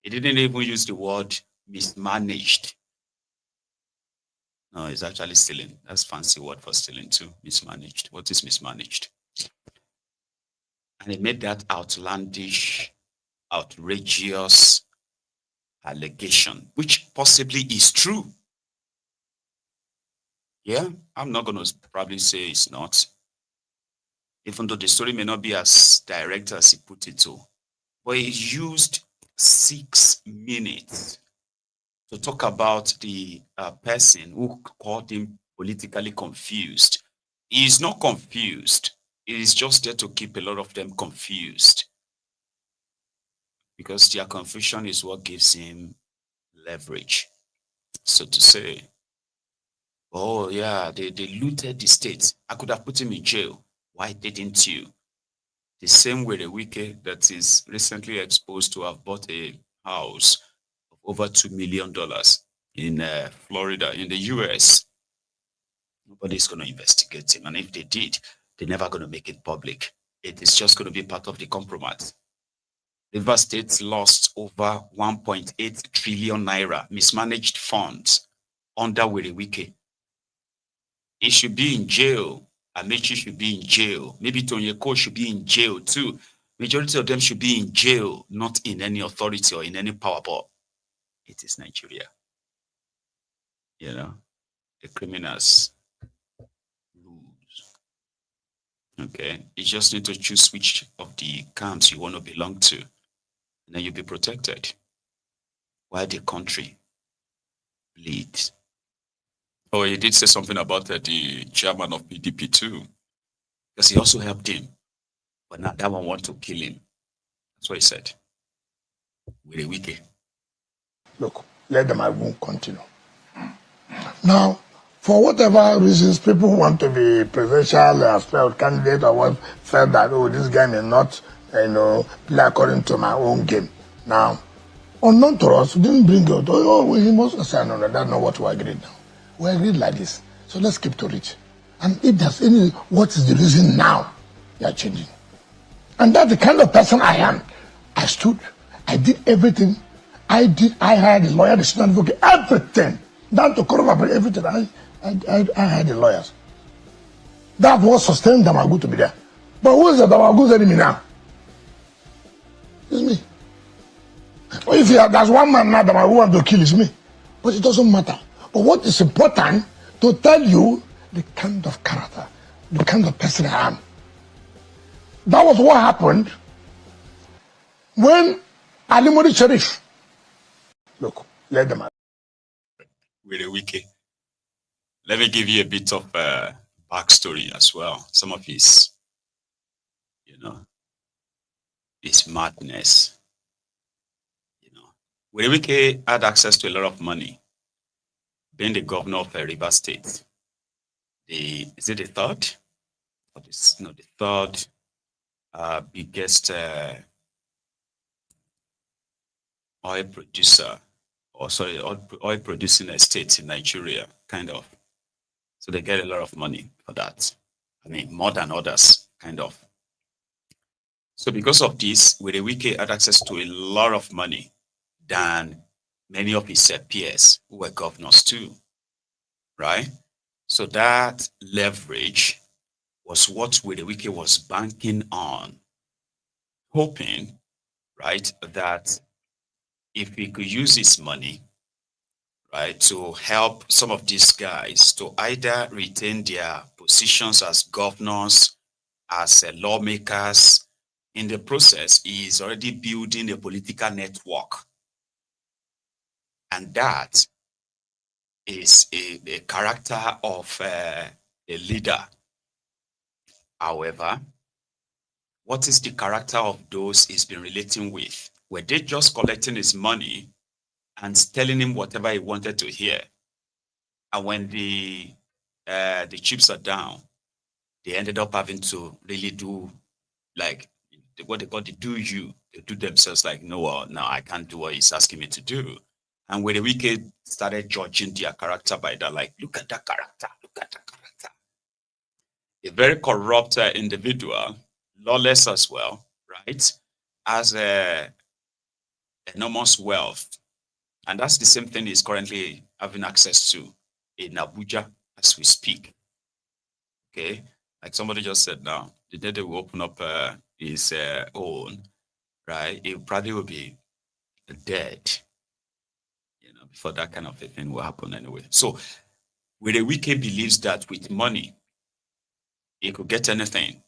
He didn't even use the word mismanaged. No, it's actually stealing. That's fancy word for stealing too. Mismanaged. What is mismanaged? And he made that outlandish, outrageous allegation, which possibly is true. Yeah, I'm not going to probably say it's not, even though the story may not be as direct as he put it to. But he used 6 minutes to talk about the person who called him politically confused. He is not confused. He is just there to keep a lot of them confused, because their confusion is what gives him leverage. So to say, oh yeah, they looted the state. I could have put him in jail. Why didn't you? The same way the Wike that is recently exposed to have bought a house of over $2 million in Florida, in the US. Nobody's going to investigate him. And if they did, they're never going to make it public. It is just going to be part of the compromise. River State lost over 1.8 trillion naira mismanaged funds under Were Wike. He should be in jail. Amechi should be in jail. Maybe Tonye Cole should be in jail too. Majority of them should be in jail, not in any authority or in any power. But it is Nigeria. You know, the criminals lose. Okay, you just need to choose which of the camps you want to belong to, and then you'll be protected. While the country bleeds. Oh, he did say something about the chairman of PDP too, because he also helped him. But now that one want to kill him. That's what he said. With a Wike. Look, let them continue. Now, for whatever reasons, people who want to be presidential aspirant candidate or what felt that, oh, this guy may not, play according to my own game. Now, unknown to us, we didn't bring it. Oh, he must say, no, that's not what we agreed now. We agreed like this. So let's keep to it. And if there's any, what is the reason now you are changing? And that's the kind of person I am. I stood, I did everything. I hired a lawyer, the student advocate, everything. Down to cover everything. I hired the lawyers. That was sustained Damagu to be there. But who is the Damagu's enemy now? It's me. If there's one man now that I want to kill, is me. But it doesn't matter. But what is important to tell you the kind of character, the kind of person I am. That was what happened when Ali Modi Sharif. Look, let them out. With a Wike. Let me give you a bit of backstory as well. Some of his, his madness. With a Wike had access to a lot of money. Being the governor of River State, is it the third? Or the third biggest oil producer, oil producing estate in Nigeria, kind of. So they get a lot of money for that. I mean, more than others, kind of. So because of this, Were Wike had access to a lot of money than many of his peers who were governors too, right? So that leverage was what Were Wike was banking on, hoping, right, that if he could use his money, right, to help some of these guys to either retain their positions as governors, as lawmakers. In the process, he is already building a political network. And that is a character of a leader. However, what is the character of those he's been relating with? Were they just collecting his money and telling him whatever he wanted to hear? And when the chips are down, they ended up having to really do like what they call the do you. They do themselves like, no, I can't do what he's asking me to do. And when the Wike started judging their character by that, like, look at that character, look at that character. A very corrupt individual, lawless as well, right? Has enormous wealth. And that's the same thing he's currently having access to. in Abuja as we speak. Okay, like somebody just said now, the day they will open up his own, right? It probably will be dead, before that kind of a thing will happen anyway. So, with a Wike believes that with money, he could get anything,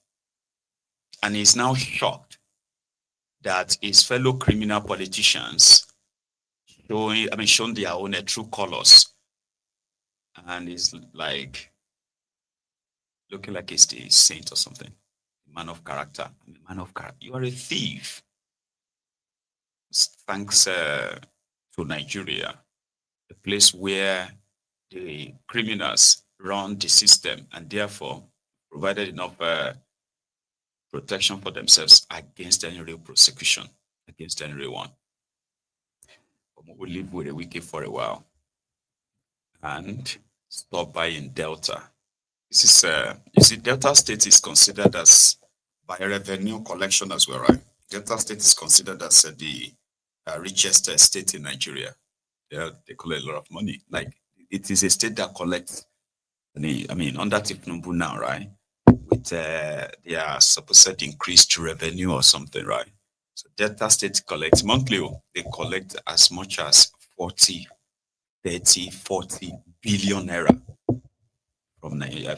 and he's now shocked that his fellow criminal politicians shown their own true colors, and he's like looking like he's the saint or something, man of character. Man of character, you are a thief. Thanks to Nigeria, a place where the criminals run the system and therefore provided enough protection for themselves against any real prosecution, against any real one. We'll live with a Wike for a while and stop by in Delta. This is, you see, Delta State is considered as by revenue collection as well, right? Delta State is considered as the richest state in Nigeria. They collect a lot of money. Like, it is a state that collects, under Tinubu now, right? With their supposed increased revenue or something, right? So Delta State collects monthly, they collect as much as 40 billion naira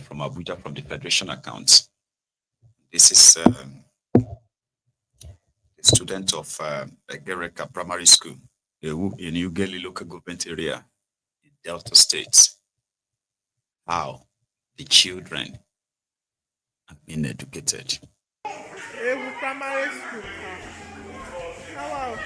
from Abuja, from the Federation accounts. This is a student of Gereka Primary School in Ugeli local government area in Delta State. How the children have been educated. Primary school. Wow.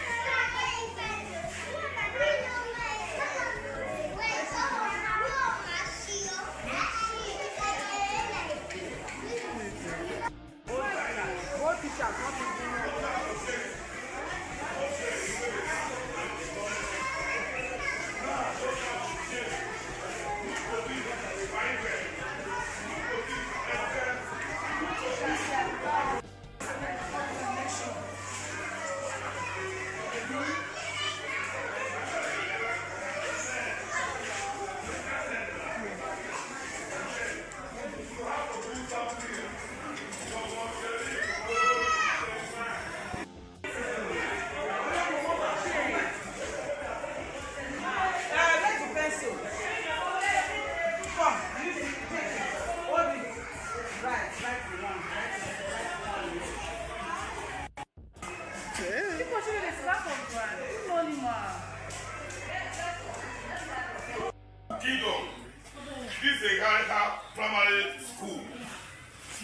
This is a Gareka primary school.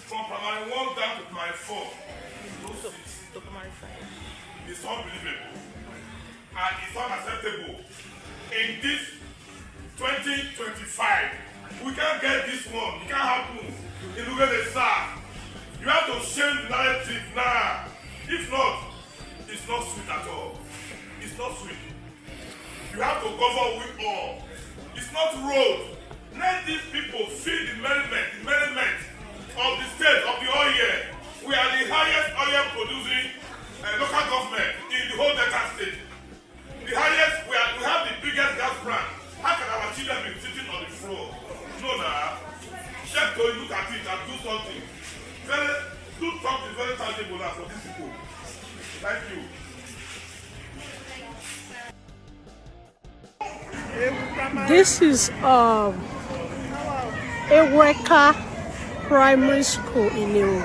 From primary 1 down to primary 4. It's unbelievable. And it's unacceptable. In this 2025, we can't get this one. It can't happen. In Uganda, you have to change the narrative now. If not, it's not sweet at all. It's not sweet. You have to cover with all. It's not road. Let these people feel the merriment of the state of the oil. We are the highest oil producing local government in the whole Delta State. The highest, we have the biggest gas plant. How can our children be sitting on the floor? No, nah. Check to look at it and do something. Do something very tangible now for these people. Thank you. This is Eweka Primary School in New.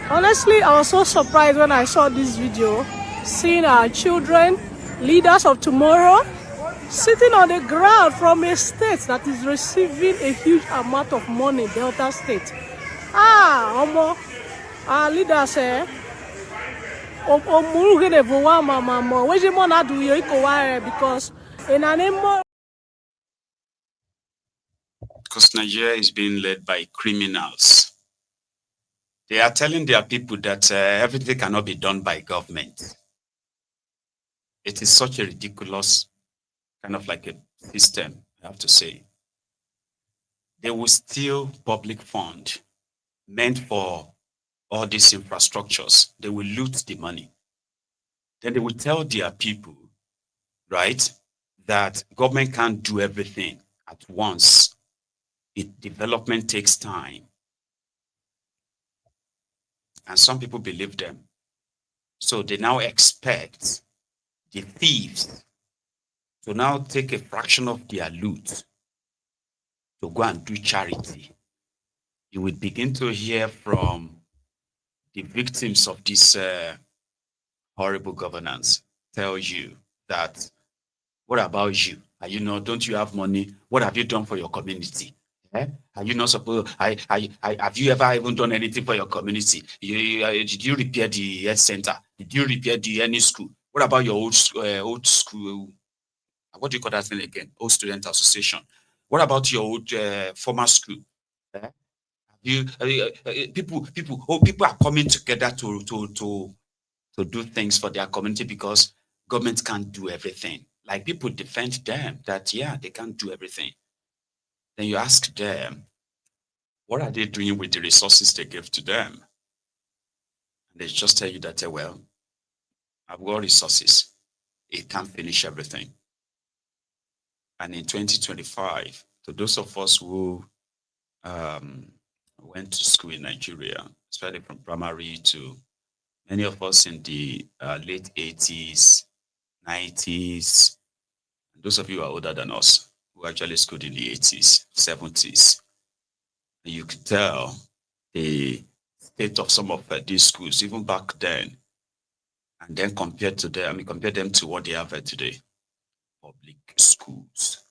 Honestly, I was so surprised when I saw this video, seeing our children, leaders of tomorrow, sitting on the ground from a state that is receiving a huge amount of money, Delta State. Our leaders because Nigeria is being led by criminals. They are telling their people that everything cannot be done by government. It is such a ridiculous kind of like a system, I have to say. They will steal public fund meant for all these infrastructures. They will loot the money. Then they will tell their people, right, that government can't do everything. at once. Development takes time. And some people believe them. So they now expect the thieves to now take a fraction of their loot to go and do charity. You will begin to hear from the victims of this horrible governance tell you that, what about you? Are you not, don't you have money? What have you done for your community? Are you not supposed, have you ever even done anything for your community? Did you repair the health center? Did you repair any school? What about your old school? What do you call that thing again? Old student association. What about your old former school? People are coming together to do things for their community because government can't do everything. Like, people defend them that, yeah, they can't do everything. Then you ask them, what are they doing with the resources they give to them? And they just tell you that, well, I've got resources. It can't finish everything. And in 2025, to those of us who went to school in Nigeria, especially from primary to many of us in the late 80s, 90s, and those of you who are older than us, who actually schooled in the 80s, 70s, you could tell the state of some of these schools, even back then, and then compare them to what they have today. Public schools.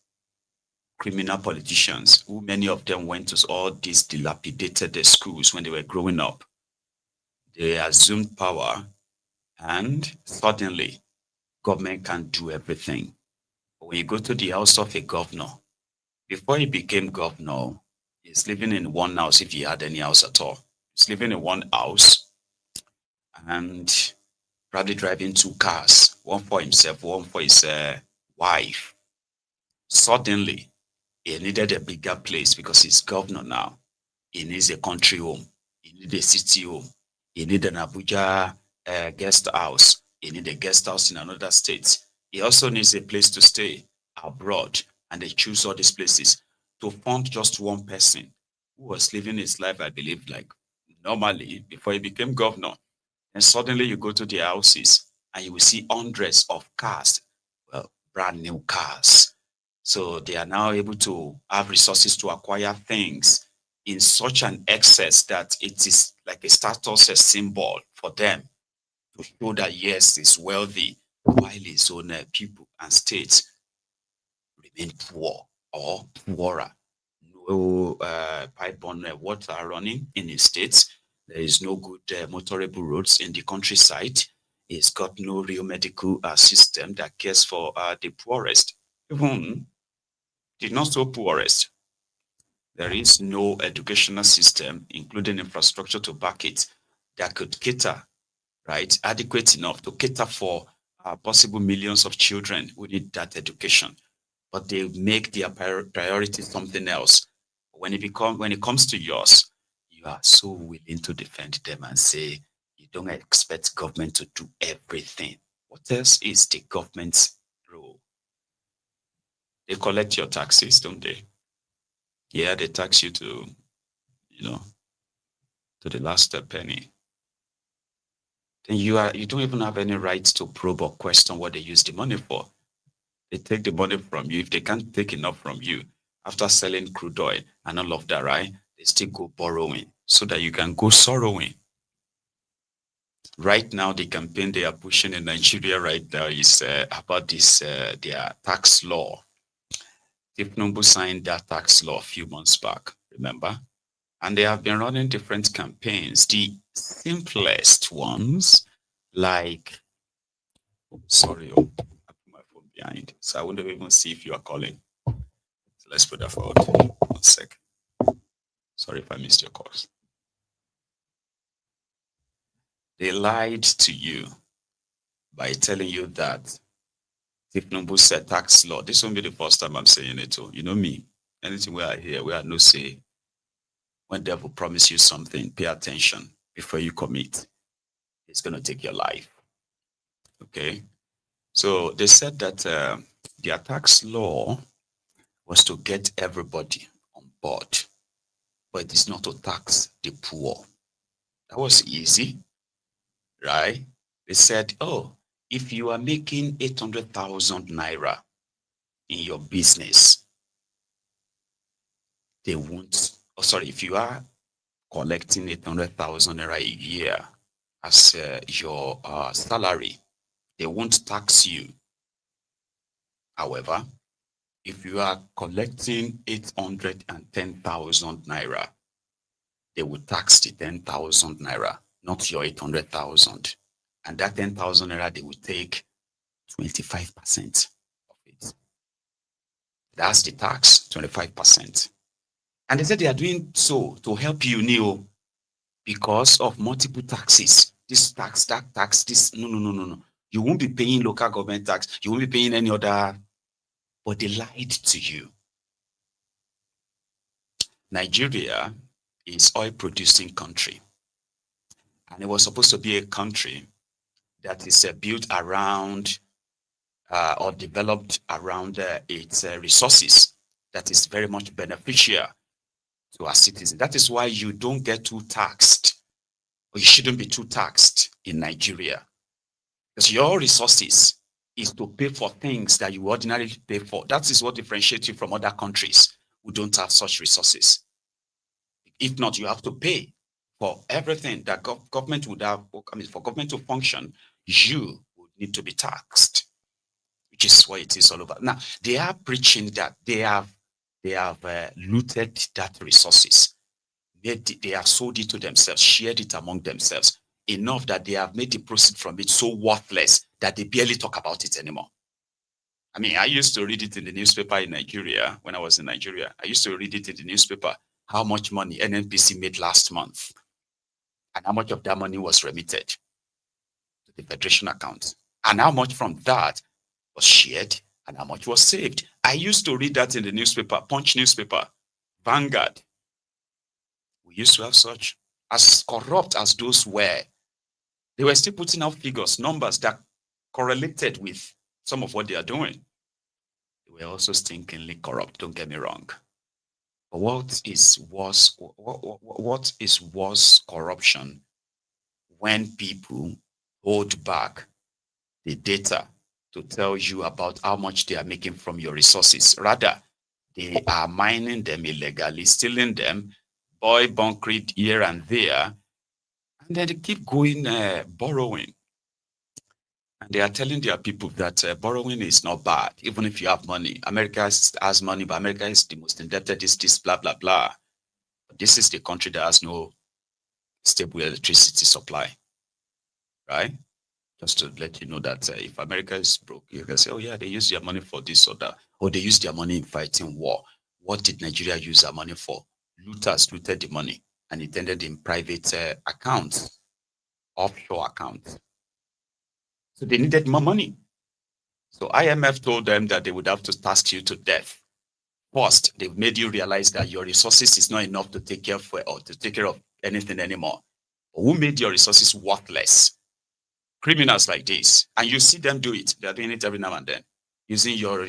Criminal politicians, who many of them went to all these dilapidated schools when they were growing up. They assumed power, and suddenly government can't do everything. When you go to the house of a governor, before he became governor, he's living in one house, if he had any house at all. He's living in one house and probably driving 2 cars, one for himself, one for his wife. Suddenly, he needed a bigger place because he's governor now. He needs a country home. He needs a city home. He needs an Abuja guest house. He needs a guest house in another state. He also needs a place to stay abroad. And they choose all these places to fund just one person who was living his life, I believe, like normally before he became governor. And suddenly you go to the houses and you will see hundreds of cars, well, brand new cars. So they are now able to have resources to acquire things in such an excess that it is like a status, a symbol for them to show that, yes, it's wealthy, while his own people and states remain poor or poorer. No pipe-borne water running in his states. There is no good motorable roads in the countryside. It's got no real medical system that cares for the poorest. Even the not so poorest. There is no educational system, including infrastructure to back it, that could cater, right, adequate enough to cater for possible millions of children who need that education. But they make their priority something else. When it comes to yours, you are so willing to defend them and say you don't expect government to do everything. What else is the government's role? They collect your taxes, don't they? Yeah, they tax you to the last penny. Then you don't even have any right to probe or question what they use the money for. They take the money from you. If they can't take enough from you after selling crude oil and all of that, right? They still go borrowing so that you can go sorrowing. Right now, the campaign they are pushing in Nigeria right now is about this their tax law. Tinubu signed that tax law a few months back, remember? And they have been running different campaigns. The simplest ones, like, sorry, I put my phone behind, so I won't even see if you are calling. So let's put that forward. 1 sec. Sorry if I missed your calls. They lied to you by telling you that Tinubu said tax law. This won't be the first time I'm saying it. You know me. Anything where I hear, where I no say, when devil promise you something, pay attention before you commit. It's going to take your life. Okay? So they said that their tax law was to get everybody on board, but it is not to tax the poor. That was easy, right? They said, oh, if you are making 800,000 naira in your business, they won't, oh, sorry, if you are collecting 800,000 naira a year as your salary, they won't tax you. However, if you are collecting 810,000 naira, they will tax the 10,000 naira, not your 800,000. And that 10,000 naira, they will take 25% of it. That's the tax, 25%. And they said they are doing so to help you, Neo, because of multiple taxes. This tax, that tax, this, no. You won't be paying local government tax. You won't be paying any other, but they lied to you. Nigeria is oil producing country. And it was supposed to be a country that is built around or developed around its resources that is very much beneficial to our citizens. That is why you don't get too taxed, or you shouldn't be too taxed in Nigeria. Because your resources is to pay for things that you ordinarily pay for. That is what differentiates you from other countries who don't have such resources. If not, you have to pay for everything that government would have. I mean, for government to function, you would need to be taxed, which is what it is all about. Now, they are preaching that they have looted that resources. They have sold it to themselves, shared it among themselves, enough that they have made the proceeds from it so worthless that they barely talk about it anymore. I mean, I used to read it in the newspaper in Nigeria when I was in Nigeria. I used to read it in the newspaper, how much money NNPC made last month and how much of that money was remitted to the federation account and how much from that was shared and how much was saved. I used to read that in the newspaper, Punch newspaper, Vanguard. We used to have such. As corrupt as those were, they were still putting out figures, numbers that correlated with some of what they are doing. They were also stinkingly corrupt, don't get me wrong. But what is worse corruption when people hold back the data to tell you about how much they are making from your resources. Rather, they are mining them illegally, stealing them, bunkering here and there, and then they keep going borrowing. And they are telling their people that borrowing is not bad, even if you have money. America has money, but America is the most indebted, this, blah, blah, blah. But this is the country that has no stable electricity supply, right? Just to let you know that if America is broke, you can say, oh yeah, they use their money for this or that, or they use their money in fighting war. What did Nigeria use their money for? Looters looted the money and it ended in private accounts, offshore accounts. So they needed more money. So IMF told them that they would have to tax you to death. First, they've made you realize that your resources is not enough to take care of or to take care of anything anymore. But who made your resources worthless? Criminals like this. And you see them do it. They're doing it every now and then. Using your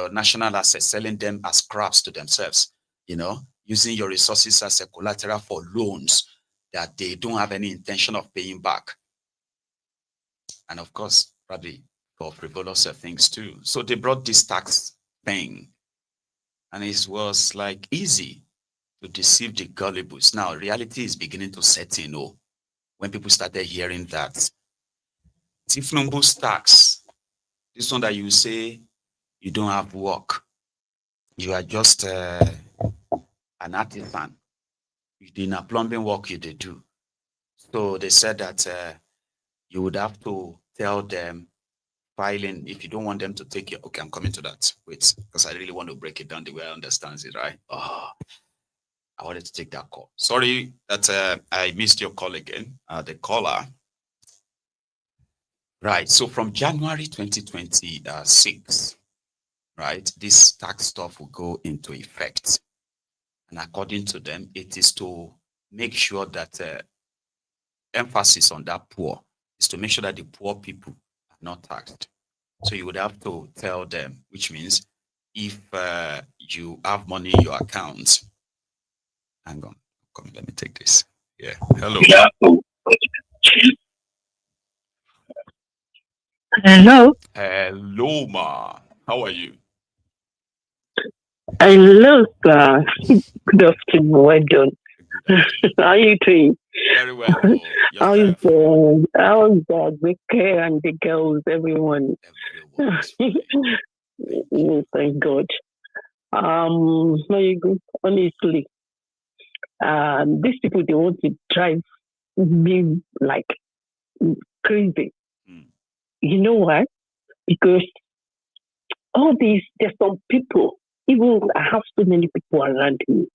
national assets, selling them as scraps to themselves. You know, using your resources as a collateral for loans that they don't have any intention of paying back. And of course, probably for frivolous things too. So they brought this tax thing. And it was like easy to deceive the gullibles. Now, reality is beginning to set in. Oh, when people started hearing that Tifnumbu's tax, this one that you say you don't have work, you are just an artisan. You did not plumbing work you did do. So they said that you would have to tell them filing if you don't want them to take your. Okay, I'm coming to that. Wait, because I really want to break it down the way I understand it, right? Oh, I wanted to take that call. Sorry that I missed your call again, the caller. Right, so from January 2026, right, this tax stuff will go into effect. And according to them, it is to make sure that emphasis on that poor is to make sure that the poor people are not taxed. So you would have to tell them, which means if you have money in your account. Hang on. Come, let me take this. Yeah. Hello. Hello. Hello, ma. How are you? Hello, sir. Good afternoon. Well done. How are you doing? Very well. How is how's the care and the girls, everyone? Everyone is fine. Thank God. Maiyegun, honestly, these people, they want to drive me like crazy. You know why? Because all these, there's some people, even I have so many people around me.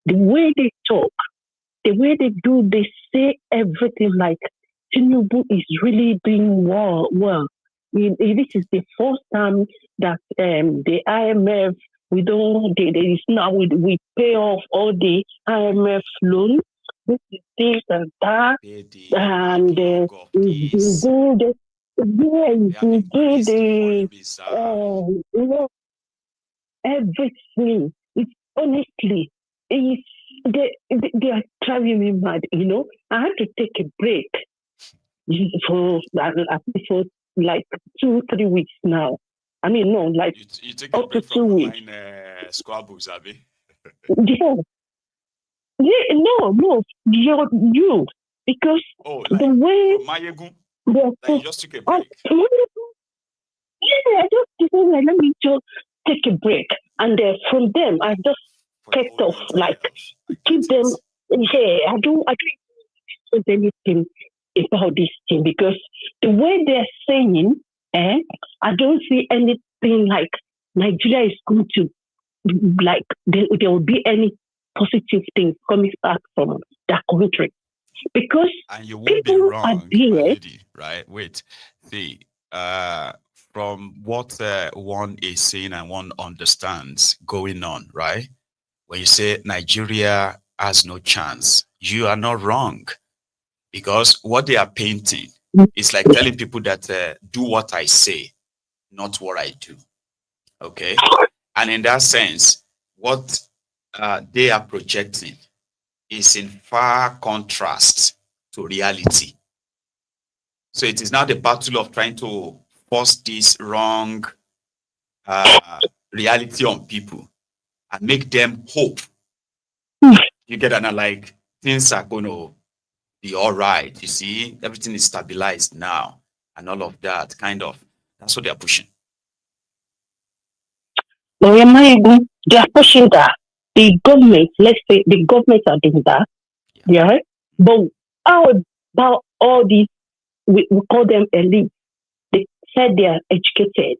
The way they talk, the way they do, they say everything like Tinubu is really doing well. This is the first time that the IMF, we pay off all the IMF loans. This is this and that. And everything. It's honestly, they are driving me mad. You know, I had to take a break for like 2-3 weeks now. I mean, no, like you take a break from online squabbles, Abby. Yeah. No, you because the way Maiyegun, you just took a break. I just decided let me just take a break, and from them I just kept off, like keep them. Yeah, I don't say anything about this thing because the way they're saying, I don't see anything like Nigeria is going to like there will be any positive things coming back from that country because and you won't be wrong, my lady, right? Wait, see, from what one is saying and one understands going on, right? When you say Nigeria has no chance, you are not wrong, because what they are painting is like telling people that do what I say, not what I do. Okay, and in that sense, what they are projecting is in far contrast to reality. So it is now the battle of trying to force this wrong reality on people and make them hope. You get that? Like things are going to be all right. You see, everything is stabilized now and all of that kind of. That's what they're pushing. No, they are pushing that. The government, let's say the government are doing that. Yeah. But how about all these, we call them elite? They said they are educated.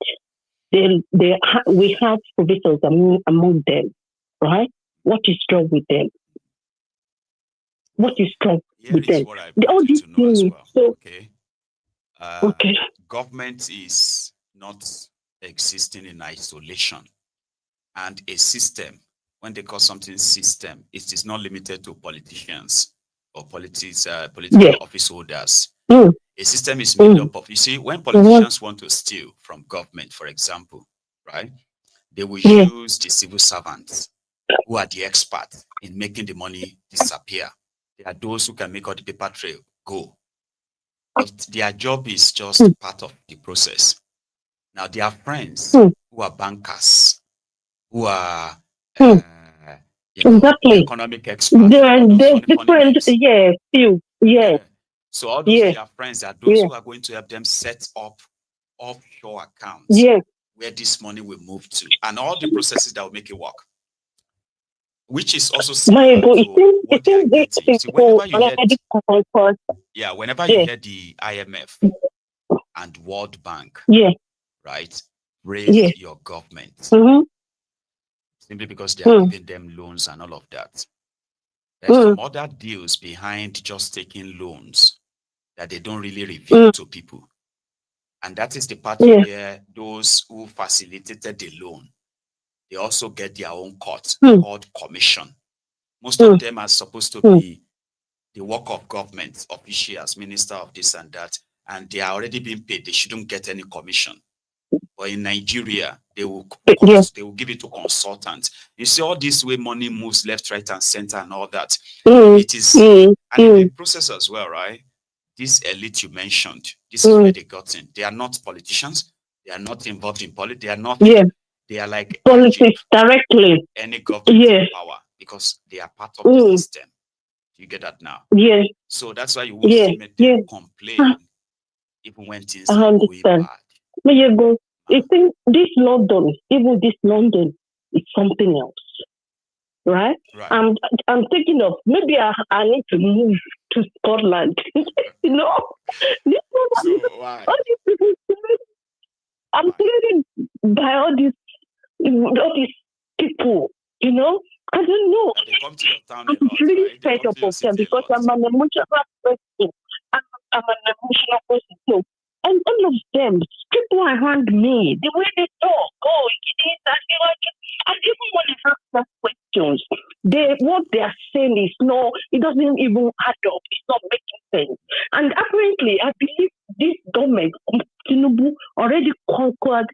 We have professors among them, right? What is wrong with them? What is wrong with them? All these things. So, okay. Government is not existing in isolation. And a system, when they call something system, it is not limited to politicians or political office holders. A system is made up of, you see, when politicians want to steal from government, for example, right, they will use the civil servants who are the experts in making the money disappear. They are those who can make all the paper trail go. But their job is just part of the process. Now, they are friends who are bankers, who are economic experts. There's different, So all those their friends are those who are going to help them set up offshore accounts where this money will move to, and all the processes that will make it work. Which is also similar to what they are getting. See, whenever you hear the IMF and World Bank, right, raise your government, simply because they are giving them loans and all of that. There's some other deals behind just taking loans that they don't really reveal to people. And that is the part where those who facilitated the loan, they also get their own cut called commission. Most of them are supposed to be the work of government, officials, minister of this and that, and they are already being paid. They shouldn't get any commission. But in Nigeria, they will give it to consultants. You see all this way money moves left, right, and center and all that. It is and in the process as well, right? This elite you mentioned, this is where they got in. They are not politicians. They are not involved in politics. They are not. They are like politics directly. Any government power because they are part of the system. You get that now? Yes. So that's why you won't see them complain even when things are going bad. Maiyegun, I think this London, even this London, is something else. Right? I'm thinking of maybe I need to move to Scotland. You know? Why? All these people, I'm thinking by all these people, you know? I don't know. They come to your town I'm really fed up of them because I'm an emotional person. I'm an emotional person. So, and all of them, people around me, the way they talk, and even when they ask questions, what they are saying is no, it doesn't even add up. It's not making sense. And apparently, I believe this government, Tinubu, already conquered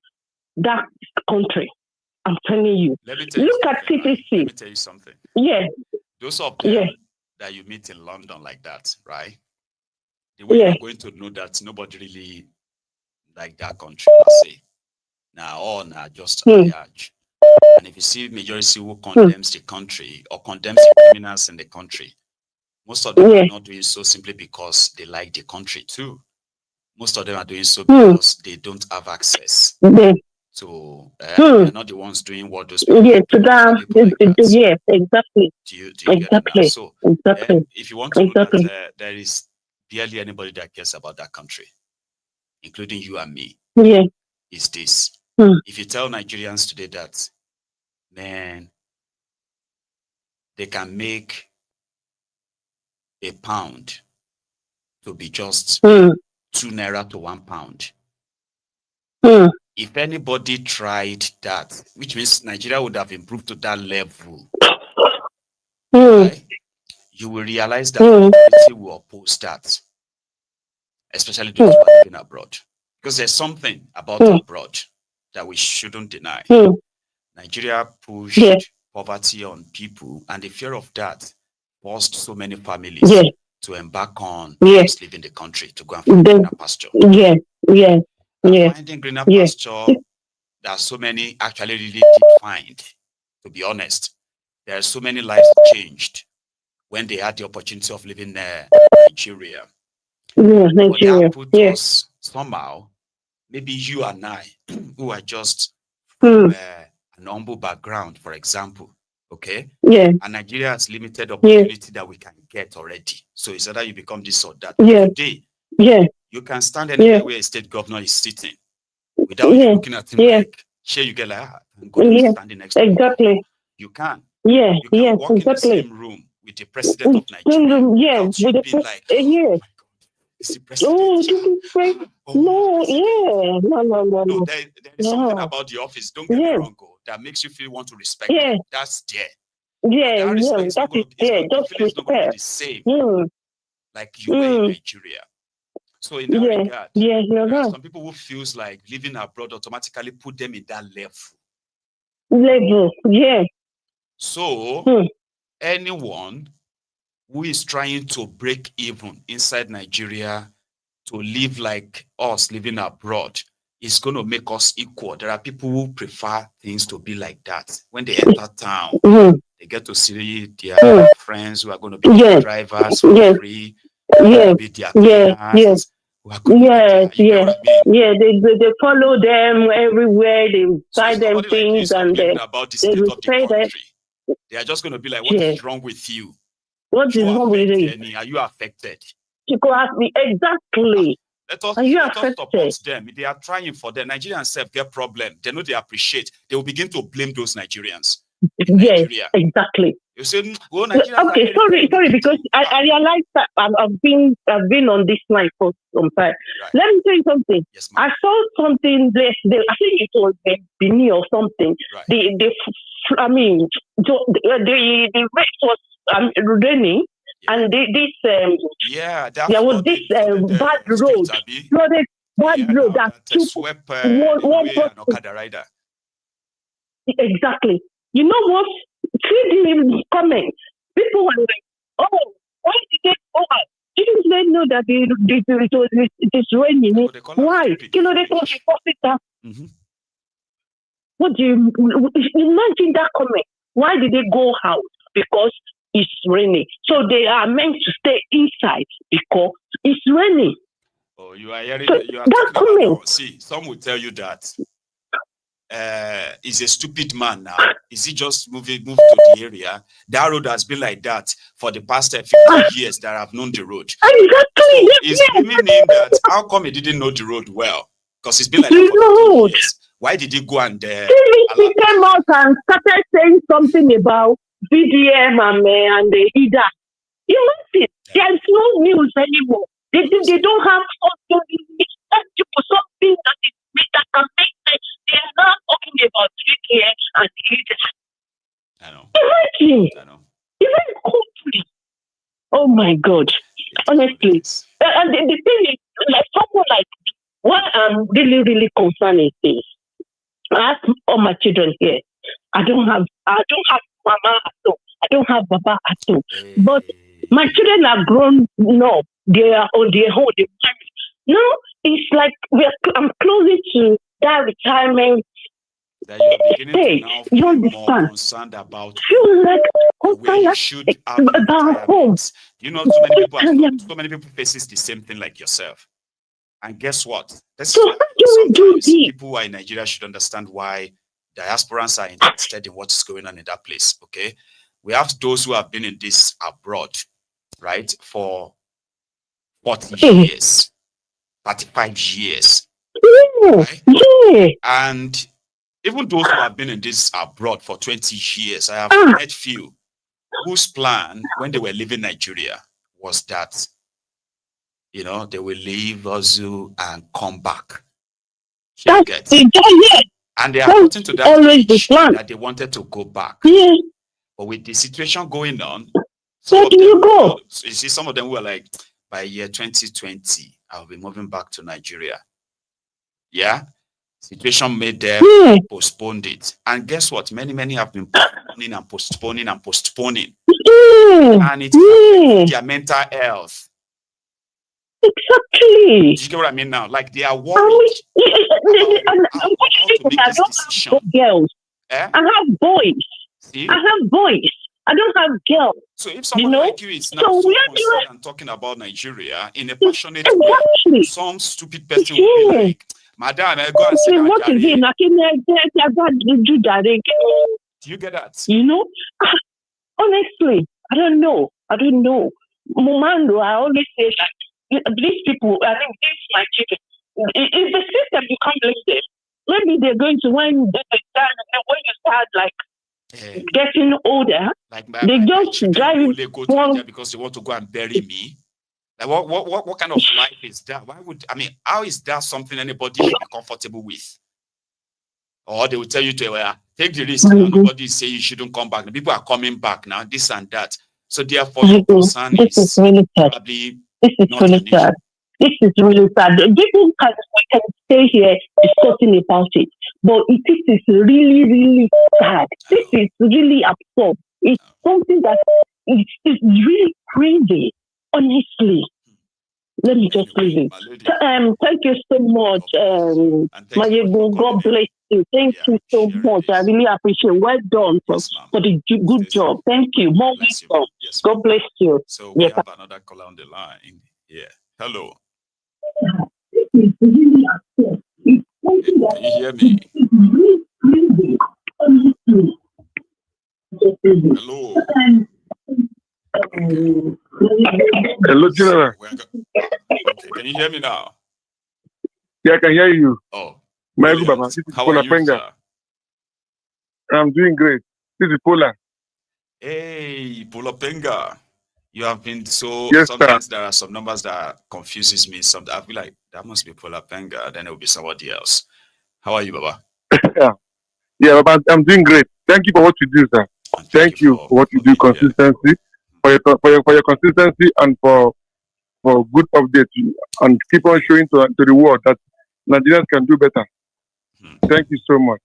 that country. I'm telling you. Look at CPC. Let me tell you something. Yeah. Those of them that you meet in London like that, right? The way you're going to know that nobody really like that country, say. Now, all now just large. And if you see majority who condemns the country or condemns the criminals in the country, most of them are not doing so simply because they like the country too. Most of them are doing so because they don't have access. So they're not the ones doing what those people do. Yes, exactly. Do you get it now? So if you want to know that there is barely anybody that cares about that country, including you and me, is this. If you tell Nigerians today that, man, they can make a pound to be just 2 naira to 1 pound. If anybody tried that, which means Nigeria would have improved to that level, right? You will realize that the will oppose that, especially those who are living abroad. Because there's something about abroad that we shouldn't deny. Nigeria pushed poverty on people, and the fear of that forced so many families to embark on just leaving the country to go and find greener pasture. Finding greener pasture, there are so many actually really did find, to be honest. There are so many lives changed when they had the opportunity of living in Nigeria. But that put us somehow, maybe you and I, who are just from an humble background, for example, okay? And Nigeria has limited opportunity that we can get already. So it's either you become this or that. Today, you can stand anywhere where a state governor is sitting without you looking at him like, sure, you get like, I'm going to standing next to him. You can. You can walk in the same room with the president of Nigeria without you being like, oh my God, is the president? No, there is something about the office, don't get me wrong, that makes you feel want to respect them. That's there. That respect is not going to be the same like you were in Nigeria. So in that regard, there are some people who feels like living abroad automatically put them in that level. So anyone who is trying to break even inside Nigeria to live like us living abroad is going to make us equal. There are people who prefer things to be like that. When they enter town, they get to see their friends who are going to be drivers for free, be their cleaners. They follow them everywhere. They buy them things, and they about the state of the country. They are just going to be like, "What is wrong with you? What is wrong with you? Are you affected?" You could ask me exactly. Let us support them. They are trying for them. Nigerians have their problem. They know they appreciate. They will begin to blame those Nigerians. Nigeria. Exactly. You say, well, okay, sorry, because I realized that I've been on this line for some time. Let me tell you something. Yes, I saw something yesterday. I think it was Benin or something. The rate was raining, and there was this bad road flooded. That road that took swept one an Okada rider. Exactly. You know what? See the comments. People were like, "Oh, why did they go out? Didn't they know that it is raining? Why? You know they thought it that." What do you imagine that comment? Why did they go out? Because it's raining. So they are meant to stay inside because it's raining. Oh, you are hearing So you are that talking comment. about, see, some will tell you that he's a stupid man now. Is he just moved to the area? That road has been like that for the past 50 years that I've known the road. Exactly. So it's blaming him that how come he didn't know the road well? Because it's been like that for 50 years. Why did he go and He came out and started saying something about BDM and the IDA. Imagine, there's no news anymore. They don't have something that can make sense. They are not talking about BDM and IDA. I know. Imagine. I know. Even country. Oh my God. Honestly. And the thing is, like someone like me, what I'm really, really concerned is this. I ask all my children here. I don't have mama at home. I don't have baba at home. But my children are grown up. They are on their own. They married. Now it's like I'm closer to that retirement. That you are beginning to now feel more concerned about where you should have about home. You know, so many people faces the same thing like yourself. And guess what? Sometimes people who are in Nigeria should understand why diasporans are interested in what is going on in that place. Okay, we have those who have been in this abroad, right, for 40 years, 35 years, right? And even those who have been in this abroad for 20 years, I have met few whose plan when they were leaving Nigeria was that, you know, they will leave Ozu and come back. And they are putting to that that they wanted to go back. Yeah. But with the situation going on, you see, some of them were like, by year 2020, I'll be moving back to Nigeria. Yeah. Situation made them postpone it. And guess what? Many have been postponing and postponing. And it's affecting their mental health. Exactly. Do you get what I mean now? Like they are worried about how to make this decision. Girls. I have boys. See? I have boys. I don't have girls. So if someone like you is now so concerned and talking about Nigeria in a passionate way, some stupid person will be like, Madam, I go and say that. Do you get that? You know? Honestly, I don't know. Momando, I always say that these people, I think these my children, if the system, you can't blame them. Maybe they're going to, when you start like getting older, like they just drive because they want to go and bury me. Like what kind of life is that? How is that something anybody should be comfortable with? Or they will tell you to take the risk. Nobody say you shouldn't come back. The people are coming back now, this and that. So therefore, your concern is really probably not really sad. This is really sad. People can stay here discussing about it, but it is really, really sad. This is really absurd. It's something that is really crazy. Honestly, let me just leave it. Thank you so much, Maiyegun. God bless you. Thank you so much. I really appreciate. Well done for the good job. Thank you. More wisdom. God bless you. So we have another caller on the line. Yeah. Hello. Can you hear me? Hello. Hello, General. Okay, can you hear me now? Yeah, I can hear you. Oh. Maiyegun Baba. This is How are you, sir? I'm doing great. This is Pola. Hey, Pola Penga. You have been so. Yes, sometimes sir. There are some numbers that confuses me. I'll be like, that must be Pola Penga. Then it will be somebody else. How are you, Baba? Yeah, Baba, I'm doing great. Thank you for what you do, sir. Thank you for what you do, consistency, for your consistency, and for for good updates and keep on showing to the world that Nigerians can do better. Thank you so much.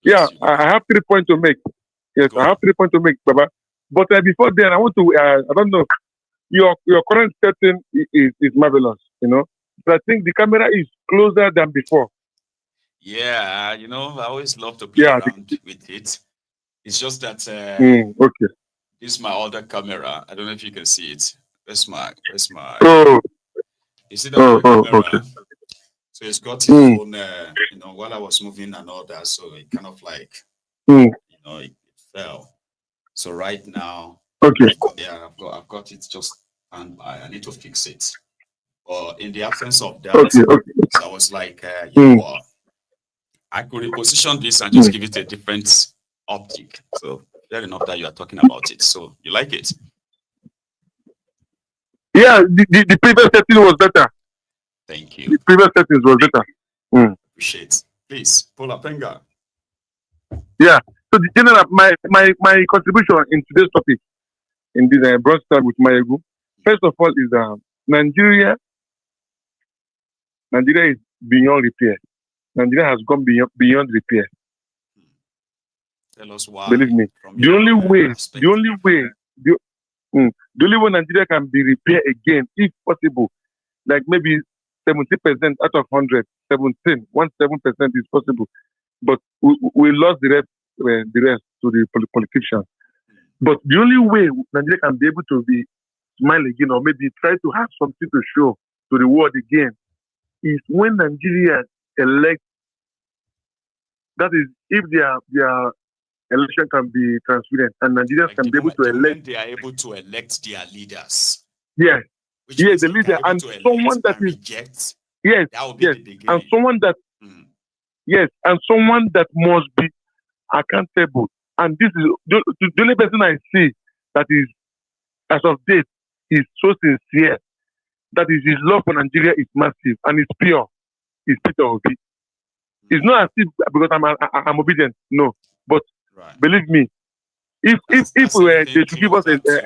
Yeah, I have 3 points to make. Yes, I have 3 points to make, Baba. But before then, I want to, I don't know, your current setting is marvelous, you know. But I think the camera is closer than before. Yeah, you know, I always love to play around with it. It's just that okay. This is my older camera. I don't know if you can see it. Where's my you see that camera? Okay. So it's got its own you know, while I was moving and all that, so it kind of like you know, it fell. So right now, okay. I've got it just standby. I need to fix it. But in the absence of that, so I was like, you know what? I could reposition this and just give it a different optic. So fair enough that you are talking about it. So you like it? Yeah, the previous setting was better. Thank you. The previous settings was better. Appreciate. Please, pull up finger. Yeah. So the general, my contribution in today's topic, in this BRUNCHTIME with Maiyegun, first of all is Nigeria is beyond repair. Nigeria has gone beyond repair. Tell us why. Believe me. The only way Nigeria can be repaired again, if possible, like maybe 70% out of 100, 17% is possible. But we lost the rest to the politicians. But the only way Nigeria can be able to be smile again, or maybe try to have something to show to the world again, is when Nigeria elect. That is, if their election can be transparent and Nigerians like can be able to elect. They are able to elect their leaders. Yes. Yes, the leader and someone that is reject. Yes. That will be the beginning. And someone that yes, and someone that must be accountable. And this is the only person I see that is, as of date, is so sincere. That is, his love for Nigeria is massive and it's pure. It's Peter Obi. It's not as if because I'm obedient. No, but believe me, if they should give us if they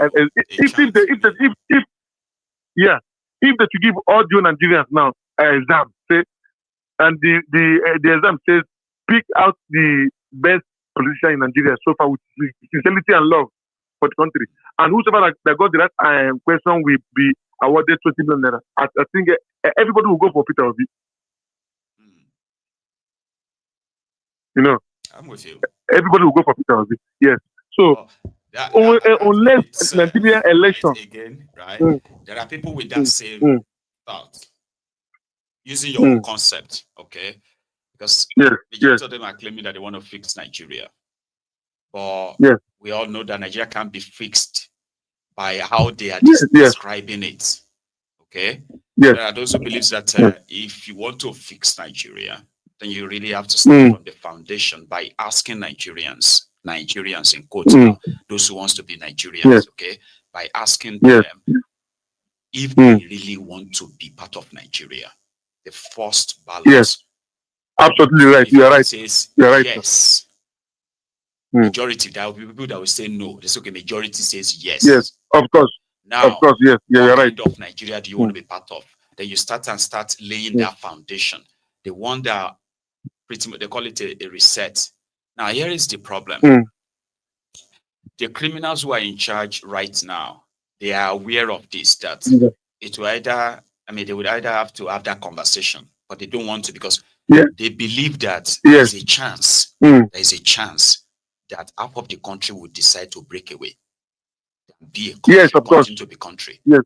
should give all the Nigerians now an exam, say, and the exam says pick out the best politician in Nigeria so far with sincerity and love for the country, and whoever that got the right question will be awarded 20 million naira. I think everybody will go for Peter Obi. You know, I'm with you. Everybody will go for Peter Obi. Yes. So unless Nigeria election again, right? There are people with that same thought, using your own concept, okay? Because majority of them are claiming that they want to fix Nigeria, but we all know that Nigeria can't be fixed by how they are describing it. Okay. There are those who believe that if you want to fix Nigeria, then you really have to start from the foundation by asking Nigerians in quotes, those who wants to be Nigerians, okay, by asking them if they really want to be part of Nigeria. The first balance. Yes, absolutely right. You are right. Says you are right. Yes. Majority, there will be people that will say no. This okay. Majority says yes. Yes, of course. Now, of course, yes. Yeah, you're right. What kind of Nigeria do you want to be part of? Then you start laying that foundation. The one that pretty much they call it a reset. Now here is the problem. The criminals who are in charge right now, they are aware of this, that it will either, they would either have to have that conversation, but they don't want to because they believe that there is a chance, that half of the country would decide to break away. Be a country, continue to be country. Yes.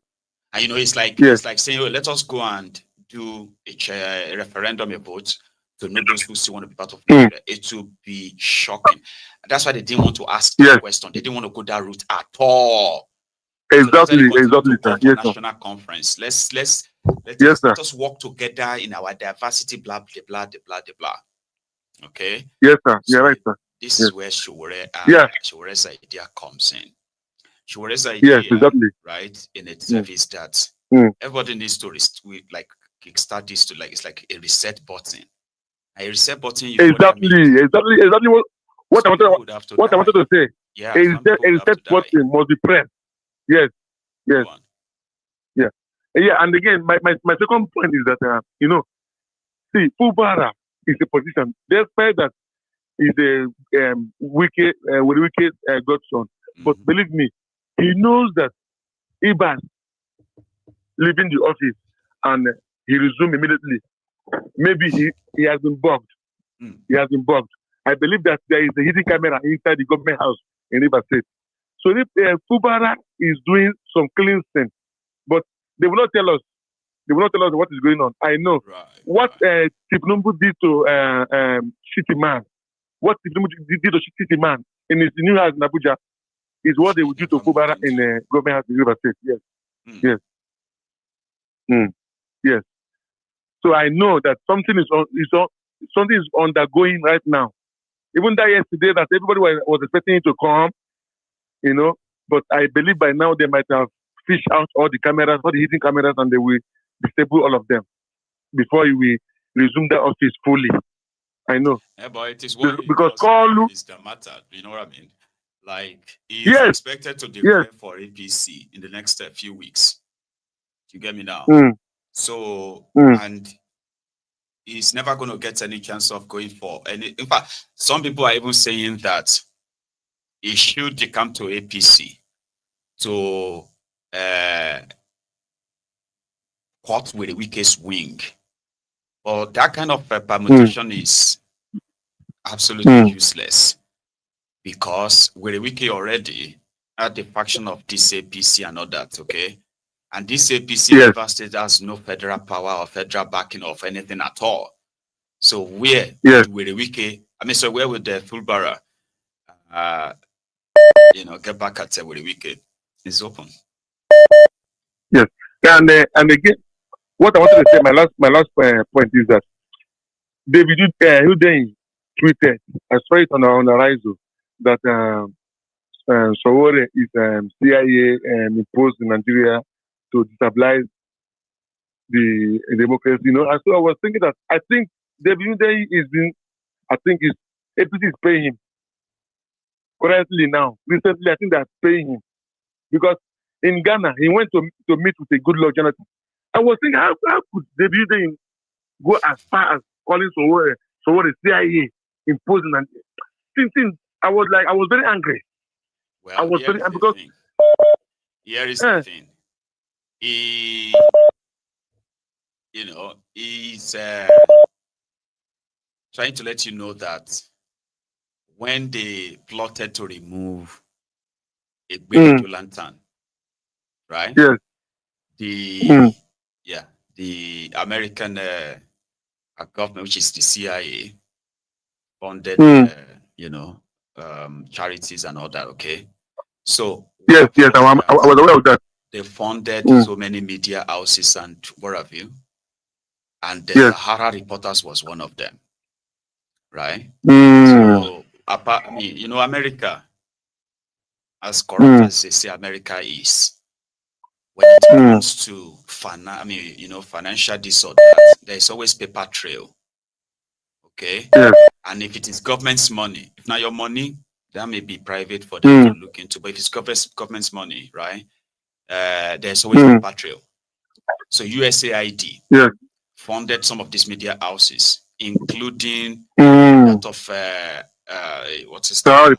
And you know, it's like saying, oh, let us go and do a referendum, a vote to know those who still want to be part of Nigeria. It will be shocking. And that's why they didn't want to ask that question. They didn't want to go that route at all. Exactly. National conference. Let us work together in our diversity. Blah blah blah blah blah. Okay. Yes, sir. You're right, sir. This is where Showore's idea comes in. Showore's idea, right, in itself is that everybody needs to kickstart this to it's like a reset button. A reset button. Exactly what I wanted to say. Yeah. A reset button must be pressed. Yes. Yeah, and again, my second point is that see, Fubara is a position. Despite that is a wicked, godson, but believe me, he knows that Iban leaving the office and he resumed immediately. Maybe he has been bugged. He has been bugged. I believe that there is a hidden camera inside the government house in River State. So if Fubara is doing some cleansing, but they will not tell us. They will not tell us what is going on. I know what Tipnumbu did to City Man. What Tipnumbu did to City Man in his new house in Abuja is what they will do to Fubara in government house in River State. Yes. Yes. So I know that something is undergoing right now. Even that yesterday that everybody was expecting it to come, but I believe by now they might have fished out all the cameras, all the hidden cameras, and they will disable all of them before we resume the office fully. I know. Yeah, but it is what because Koolu is the matter. You know what I mean? Like he's expected to declare for APC in the next few weeks. You get me now? So and he's never going to get any chance of going for any. In fact, some people are even saying that he should come to APC to caught with the weakest wing. But that kind of permutation is absolutely useless, because with the wiki already at the faction of this APC and all that, okay? And this APC River State has no federal power or federal backing of anything at all. So where with the wiki, so where would the Foolbara get back at with the wiki is open. Yes. And again, what I wanted to say, my last point is that David Udein tweeted, I saw it on Arizo, that Sowore is CIA imposed in Nigeria to destabilize the democracy. And so I was thinking that I think David Udein APC is paying him currently now. Recently, I think they're paying him because in Ghana he went to meet with a good Lord Jonathan. I was thinking, how could David Udein go as far as calling Sowore CIA imposing? And since I was very angry. Well, I was very angry because here is the thing. He, he's trying to let you know that when they plotted to remove a big lantern, right? Yes. The American government, which is the CIA, funded, charities and all that. Okay, so yes, I was aware of that. They funded so many media houses and what have you, and the Sahara Reporters was one of them, right? So, America, as corrupt as they say America is, when it comes to financial this or that, there is always paper trail. Okay? And if it is government's money, if not your money, that may be private for them to look into. But if it's government's money, right? There's always paper trail. So USAID funded some of these media houses, including that of what's his name?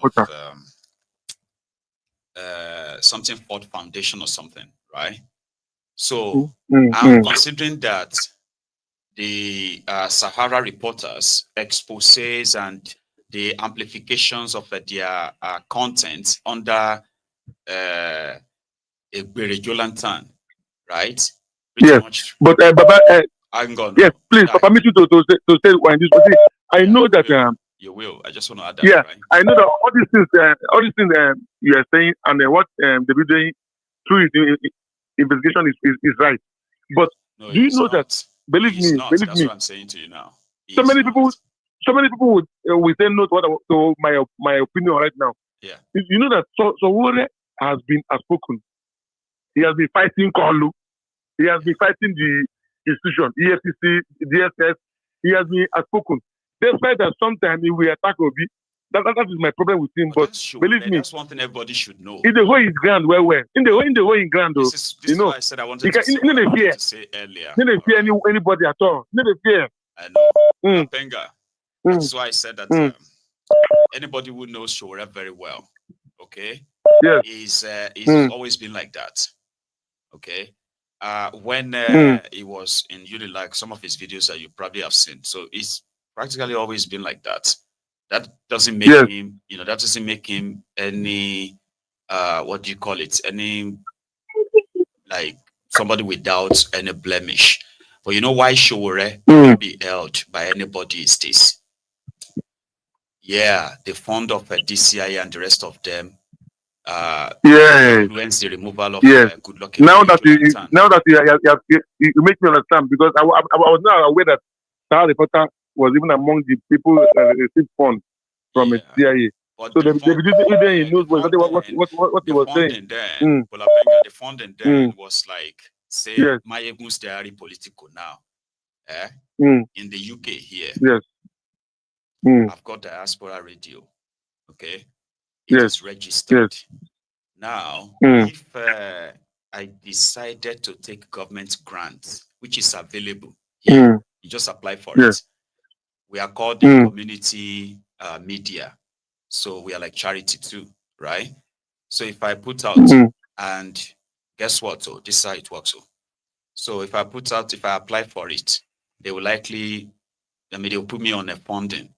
Something Ford Foundation or something, right? So I'm considering that the Sahara Reporters exposes and the amplifications of their content under a Lantern, right? Pretty much. But Baba, I'm gone. Yes, please, permit you to say when this. I know that you will. I just want to add that. Yeah, right? I know that all these things you are saying and what the doing through his investigation is right. But no, do you know that? Believe me. That's what I'm saying to you now. So many people would say no to my opinion right now. Yeah. You know that Sowore has been outspoken. He has been fighting Koolu. He has been fighting the institution, EFCC, DSS. He has been outspoken. Despite that sometimes he will attack Obi, That is my problem with him. But believe me, that's one thing everybody should know. In the way he's grand, well. In the way in grand, though. This is why I said I wanted to say earlier. You don't fear anybody at all. You don't fear. I know. Penga. That's why I said that anybody who knows Showore very well, okay, he's always been like that. Okay. When he was in Unilag, some of his videos that you probably have seen. So he's practically always been like that. That doesn't make him, that doesn't make him any, what do you call it? Any, like somebody without any blemish. But you know why Showore can be held by anybody is this. Yeah, the fund of DCI and the rest of them influence the removal of good luck. Now that you make me understand, because I was not aware that Sahara Reporter was even among the people that received funds from CIA. But so he knows what he was saying. The funding then was like, say, Maiyegun's diary political now. In the UK here. Yes. I've got Diaspora Radio. Okay. It is registered. Now, if I decided to take government grants, which is available here, you just apply for it. We are called the community media. So we are like charity too, right? So if I put out, and guess what? So this is how it works. So if I apply for it, they will likely, they'll put me on a funding,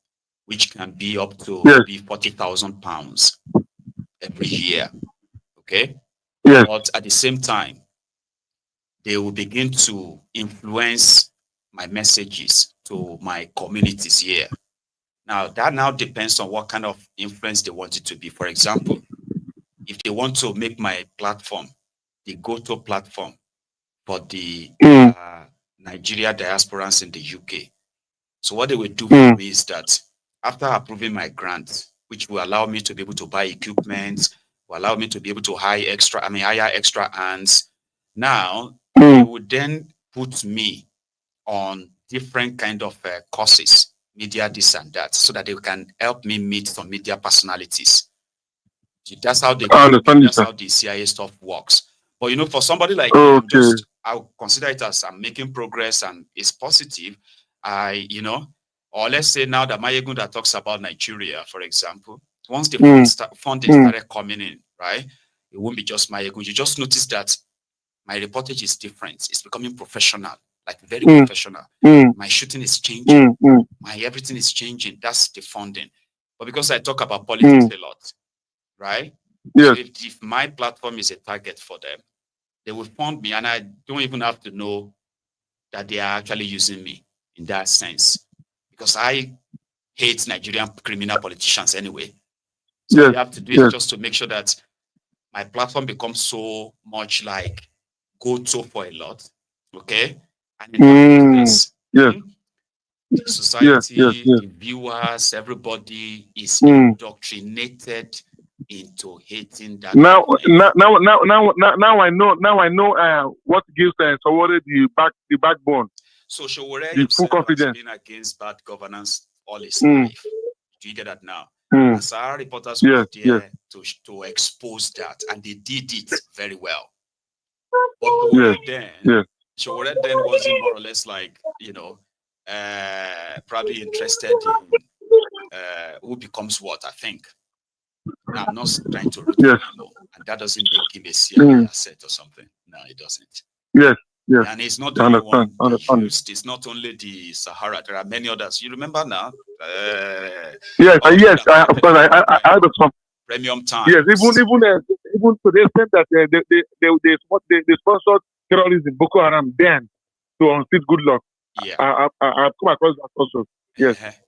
which can be up to maybe £40,000 every year. Okay? But at the same time, they will begin to influence my messages to my communities here. Now, that now depends on what kind of influence they want it to be. For example, if they want to make my platform the go-to platform for the Nigeria diasporans in the UK. So what they will do for me is that after approving my grant, which will allow me to be able to buy equipment, will allow me to be able to hire extra hands. Now, they would then put me on different kind of courses, media this and that, so that they can help me meet some media personalities. That's how that's how the CIA stuff works. But you know, for somebody like me, I'll consider it as I'm making progress and it's positive. Or let's say now that Maiyegun that talks about Nigeria, for example, once the funding started coming in, right, it won't be just Maiyegun. You just notice that my reportage is different. It's becoming professional, like very professional. My shooting is changing. My everything is changing. That's the funding. But because I talk about politics a lot, right? So if my platform is a target for them, they will fund me, and I don't even have to know that they are actually using me in that sense. Because I hate Nigerian criminal politicians anyway. So you have to do it just to make sure that my platform becomes so much like go-to for a lot. Okay? And in this, the society, the viewers, everybody is indoctrinated into hating that. Now I know what gives Showore the backbone. So Showore himself has been against bad governance all his life. Do you get that now? And Sahara reporters were there to expose that, and they did it very well. But Showore then wasn't more or less like, probably interested in who becomes what, I think. Now, I'm not trying to root him, and that doesn't make him a CIA asset or something. No, it doesn't. And it's not the only one used. It's not only the Sahara. There are many others. You remember now? I heard of some Premium Time. Yes, even to the extent that they sponsored terrorism, Boko Haram, then to unseat good luck. Yeah, I've come across that also. Yes.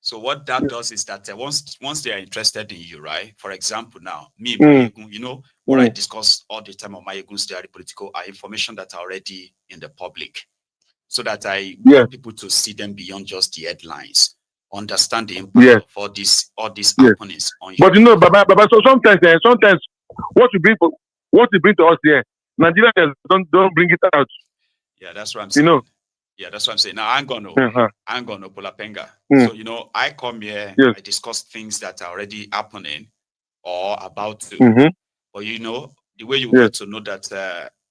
So what that does is that once they are interested in you, right? For example, now me, Maiyegun, what I discuss all the time on Maiyegun's diary political are information that are already in the public, so that I want people to see them beyond just the headlines, understand the impact of all these happenings on you. But Baba, so sometimes what you bring to us here, Nigerians don't bring it out. Yeah, that's what I'm saying. Yeah, that's what I'm saying. Now I'm gonna Polapenga. So I come here, I discuss things that are already happening or about to. But the way you get to know that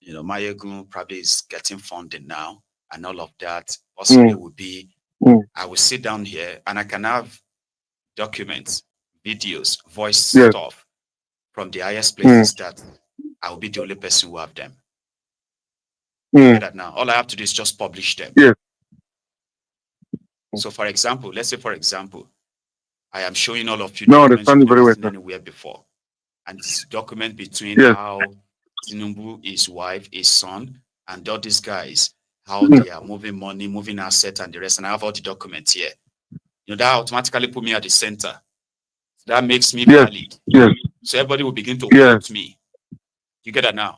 Maiyegun probably is getting funding now and all of that possibly would be I will sit down here and I can have documents, videos, voice stuff from the highest places that I will be the only person who have them. You get that now. All I have to do is just publish them. So for example, let's say I am showing all of you documents you've never seen anywhere before. And this document between how Tinubu, his wife, his son, and all these guys, how they are moving money, moving assets, and the rest. And I have all the documents here. That automatically put me at the center. That makes me valid. So everybody will begin to quote me. You get that now?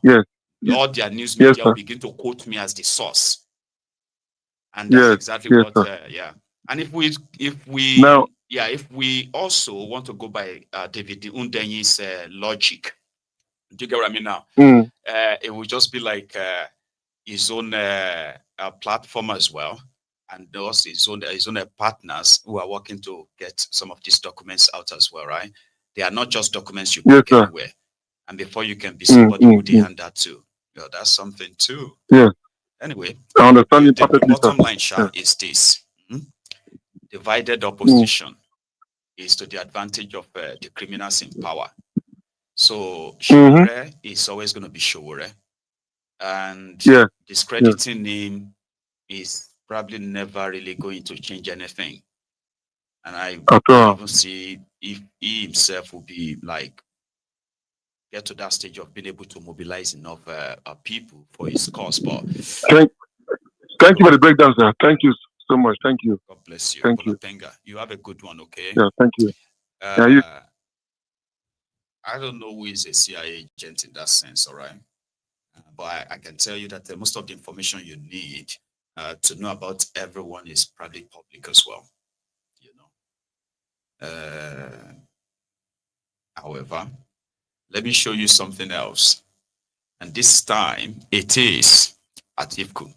All their news media will begin to quote me as the source. And that's exactly what, And if we also want to go by David Undenyi's logic, do you get what I mean now? It will just be like his own platform as well, and also his own partners who are working to get some of these documents out as well, right? They are not just documents you can get anywhere. And before you can be somebody who they hand that to, that's something too. Anyway, I understand the bottom line, is this. Divided opposition is to the advantage of the criminals in power. So Showore is always going to be Showore. And discrediting him is probably never really going to change anything. And I even see if he himself will be like, get to that stage of being able to mobilize enough people for his cause. But thank you for the breakdown, sir. Thank you so much. Thank you. God bless you. Thank you. You have a good one, okay? Yeah, thank you. I don't know who is a CIA agent in that sense, all right? But I can tell you that most of the information you need to know about everyone is probably public as well. However, let me show you something else. And this time, it is Atiku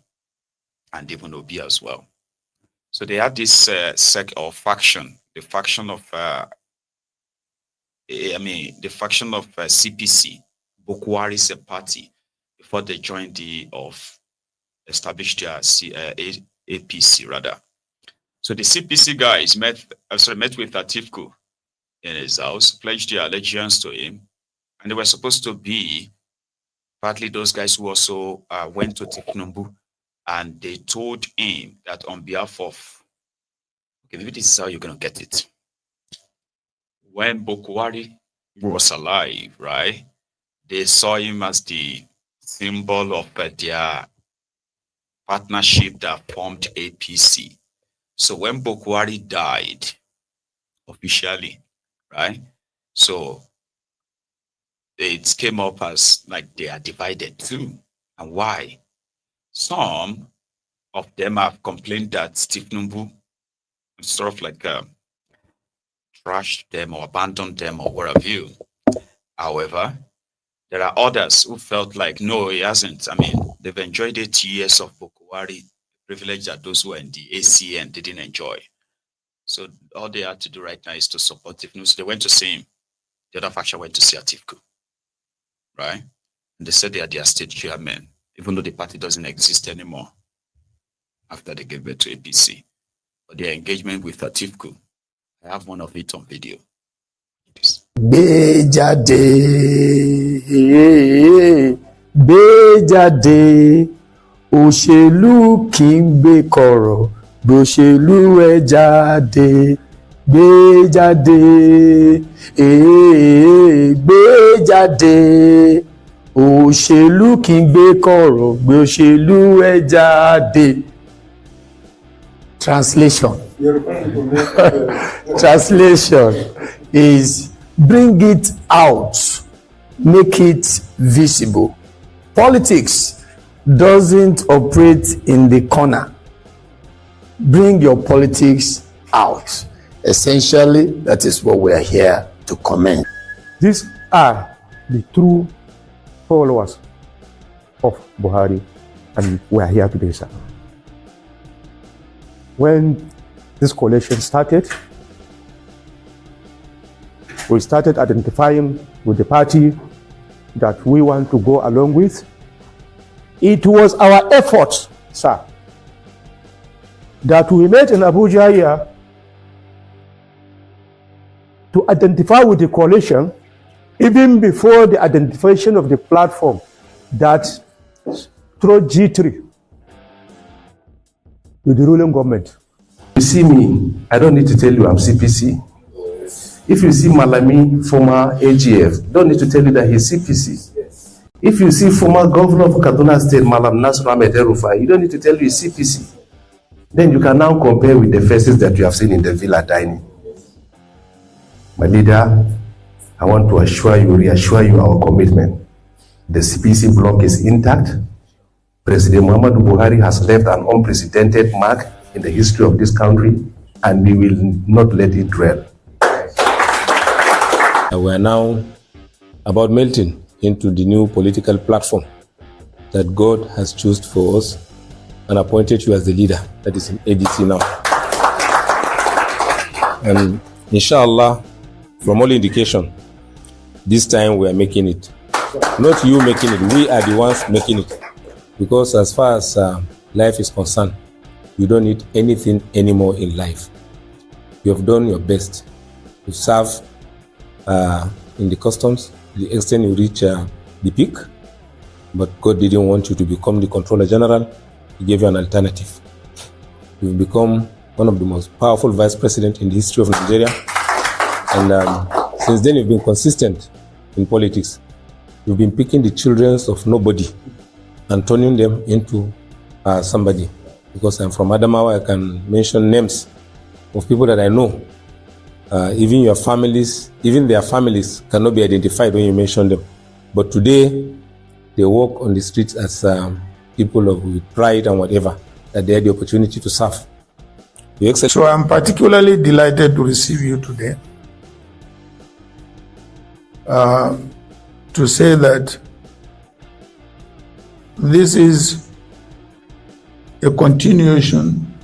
and even Obi as well. So they had this faction, the faction of CPC, Bokwari's party, before they joined established their APC rather. So the CPC guys met with Atiku in his house, pledged their allegiance to him, and they were supposed to be partly those guys who also went to Tinubu, and they told him that on behalf of, maybe this is how you're going to get it. When Bokwari was alive, right, they saw him as the symbol of their partnership that formed APC. So when Bokwari died, officially, right, so it came up as like they are divided too. And why? Some of them have complained that Tinubu sort of like trashed them or abandoned them or what have you. However, there are others who felt like, no, he hasn't. I mean, they've enjoyed 8 years of Bokwari, privilege that those who are in the ACN didn't enjoy. So all they had to do right now is to support Tinubu. So they went to see him. The other faction went to see Atiku. Right? And they said they are their state chairman, even though the party doesn't exist anymore after they gave birth to APC. But their engagement with Atiku, I have one of it on video. Béjàde, òṣèlú kì í gbé kọ̀rọ̀, gbòṣèlú ẹ jáde. Béjàde, béjàde, òṣèlú kì í gbé kọ̀rọ̀, gbòṣèlú ẹ jáde. Translation. Translation is bring it out, make it visible. Politics doesn't operate in the corner. Bring your politics out. Essentially, that is what we are here to comment. These are the true followers of Buhari, and we are here today, sir. when this coalition started, we started identifying with the party that we want to go along with. It was our effort, sir, that we met in Abuja here to identify with the coalition even before the identification of the platform that through G3 with the ruling government. You see me, I don't need to tell you I'm CPC. If you see Malami, former AGF, don't need to tell you that he's CPC. If you see former governor of Kaduna State, Malam Nasir Ahmed El-Rufai, you don't need to tell you he's CPC. Then you can now compare with the faces that you have seen in the villa dining. My leader, I want to reassure you our commitment. The CPC bloc is intact. President Muhammadu Buhari has left an unprecedented mark in the history of this country, and we will not let it dwell. We are now about melting into the new political platform that God has chosen for us and appointed you as the leader that is in ADC now. And inshallah, from all indication, this time we are making it. Not you making it, we are the ones making it. Because as far as life is concerned, you don't need anything anymore in life. You have done your best to serve in the customs, to the extent you reach the peak, but God didn't want you to become the Controller General. He gave you an alternative. You've become one of the most powerful vice presidents in the history of Nigeria. And since then, you've been consistent in politics. You've been picking the children of nobody and turning them into somebody. Because I'm from Adamawa, I can mention names of people that I know. Even your families, even their families cannot be identified when you mention them. But today, they walk on the streets as people with pride and whatever, that they had the opportunity to serve. So I'm particularly delighted to receive you today to say that this is a continuation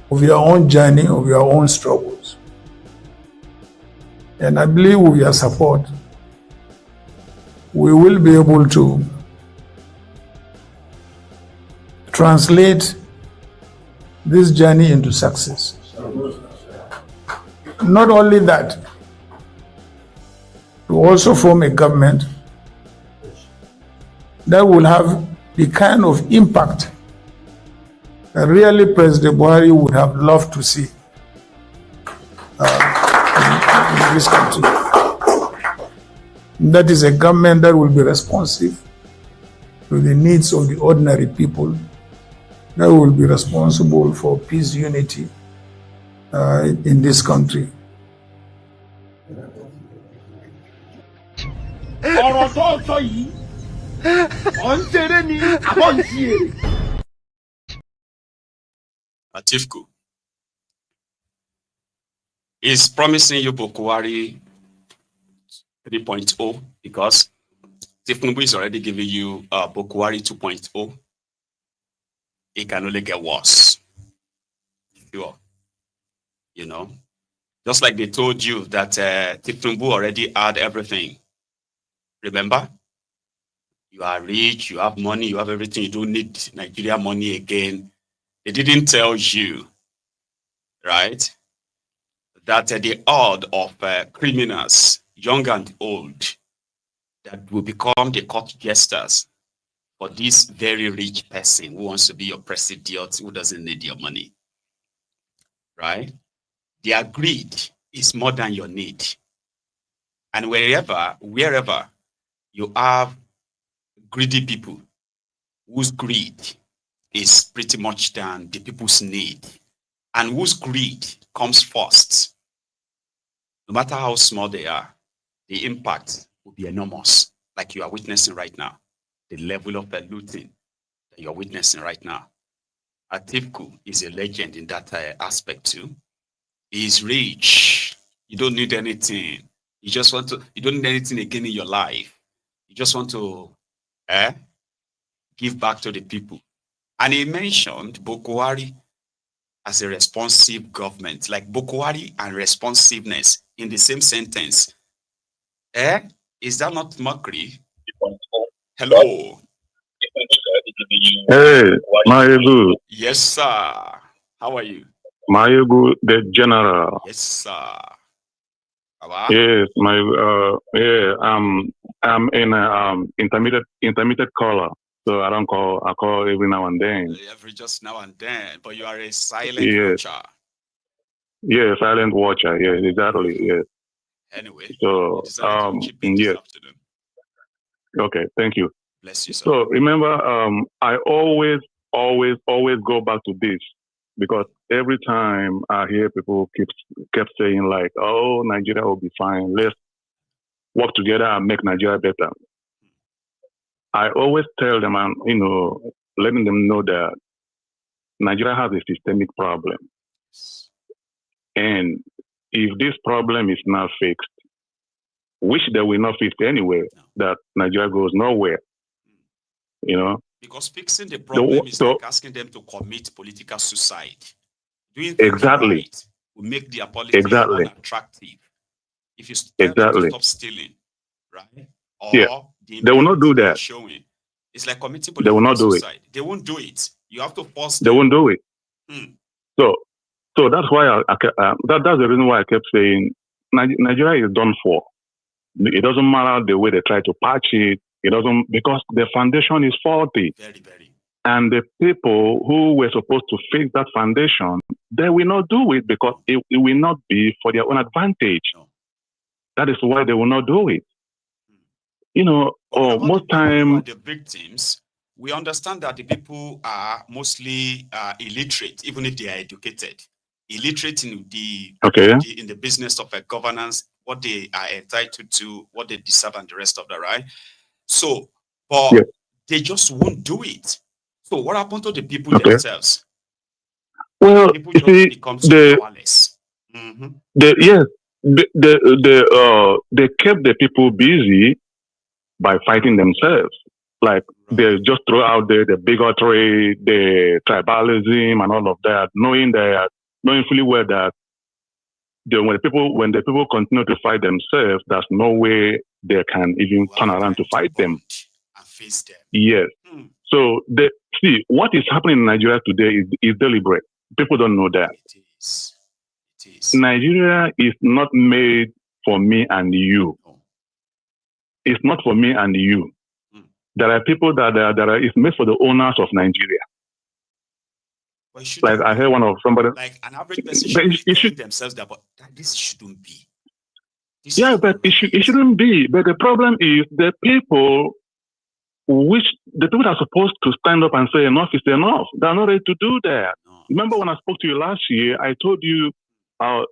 of your own journey, of your own struggles. And I believe with your support, we will be able to translate this journey into success. Not only that, to also form a government that will have the kind of impact that really President Buhari would have loved to see in this country. That is a government that will be responsive to the needs of the ordinary people, that will be responsible for peace, unity in this country. Atiku is promising you Bokwari 3.0 because Tinubu is already giving you Bokwari 2.0. It can only get worse. Sure. You know, just like they told you that Tinubu already had everything. Remember? You are rich, you have money, you have everything. You don't need Nigeria money again. They didn't tell you, right, that the horde of criminals, young and old, that will become the court jesters for this very rich person who wants to be your president, who doesn't need your money, right? Their greed is more than your need. And wherever you have greedy people whose greed is pretty much than the people's need, and whose greed comes first, no matter how small they are, the impact will be enormous, like you are witnessing right now. The level of looting that you're witnessing right now. Atiku is a legend in that aspect too. He's rich. You don't need anything. You don't need anything again in your life. You just want to give back to the people. And he mentioned Bokwari as a responsive government, like Bukwari and responsiveness in the same sentence. Is that not mockery? Hello. Hey, Maiyegun. Yes, sir. How are you? Maiyegun the General. Yes, sir. Yes, I'm in intermittent caller, so I don't call. I call every now and then. Every just now and then, but you are a silent watcher. Yeah, silent watcher. Yes, exactly. Yes. Anyway, so yes. Afternoon. Okay, thank you. Bless you, sir. So remember, I always go back to this because every time I hear people kept saying like, "Oh, Nigeria will be fine. Let's work together and make Nigeria better." I always tell them, and letting them know that Nigeria has a systemic problem, and if this problem is not fixed, which they will not fix anyway, that Nigeria goes nowhere. Because fixing the problem is like asking them to commit political suicide. Doing things right will make their politics unattractive. If you tell them to stop stealing, right? Or they will not do that. Showing. It's like committing political suicide. They won't do it. You have to force them. They won't do it. So that's why that's the reason why I kept saying Nigeria is done for. It doesn't matter the way they try to patch it. It doesn't, because the foundation is faulty. Very, very. And the people who were supposed to fix that foundation, they will not do it because it will not be for their own advantage. No. That is why they will not do it. Most time the victims, we understand that the people are mostly illiterate, even if they are educated. Illiterate in the business of governance, what they are entitled to, what they deserve, and the rest of that, right? So, but they just won't do it. So, what happened to the people themselves? Well, people just become so powerless. They kept the people busy by fighting themselves. Like they just throw out there the bigotry, the tribalism, and all of that, knowing fully well that when the people continue to fight themselves, there's no way they can even turn around to fight them. And face them. Yes. So see what is happening in Nigeria today is deliberate. People don't know that. It is. Nigeria is not made for me and you. No. It's not for me and you. There are people it's made for the owners of Nigeria. Like I heard one of somebody. Like an average person should themselves that, but this shouldn't be. But it shouldn't be. But the problem is the people that are supposed to stand up and say enough is enough. They're not ready to do that. No. Remember when I spoke to you last year, I told you,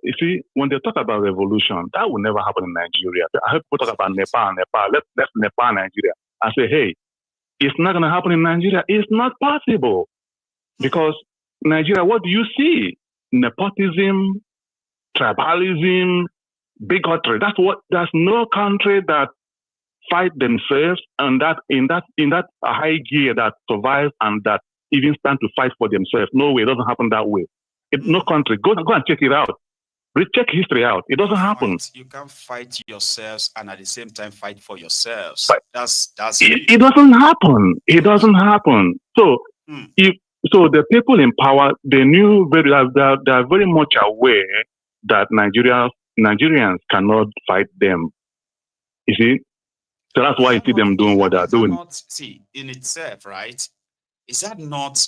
you see, when they talk about revolution, that will never happen in Nigeria. I heard people talk about Nepal. Let's Nepal, Nigeria. I say, hey, it's not going to happen in Nigeria. It's not possible. Because Nigeria, what do you see? Nepotism, tribalism, bigotry. There's no country that fight themselves and that in that high gear that survives and that even stand to fight for themselves. No way, it doesn't happen that way. No country. Go and check it out. Check history out. It doesn't happen. You can't fight yourselves and at the same time fight for yourselves. That's it doesn't happen. It doesn't happen. So So the people in power, they knew they are very much aware that Nigerians cannot fight them. You see? So that's why you see them doing what they're doing. In itself, right? Is that not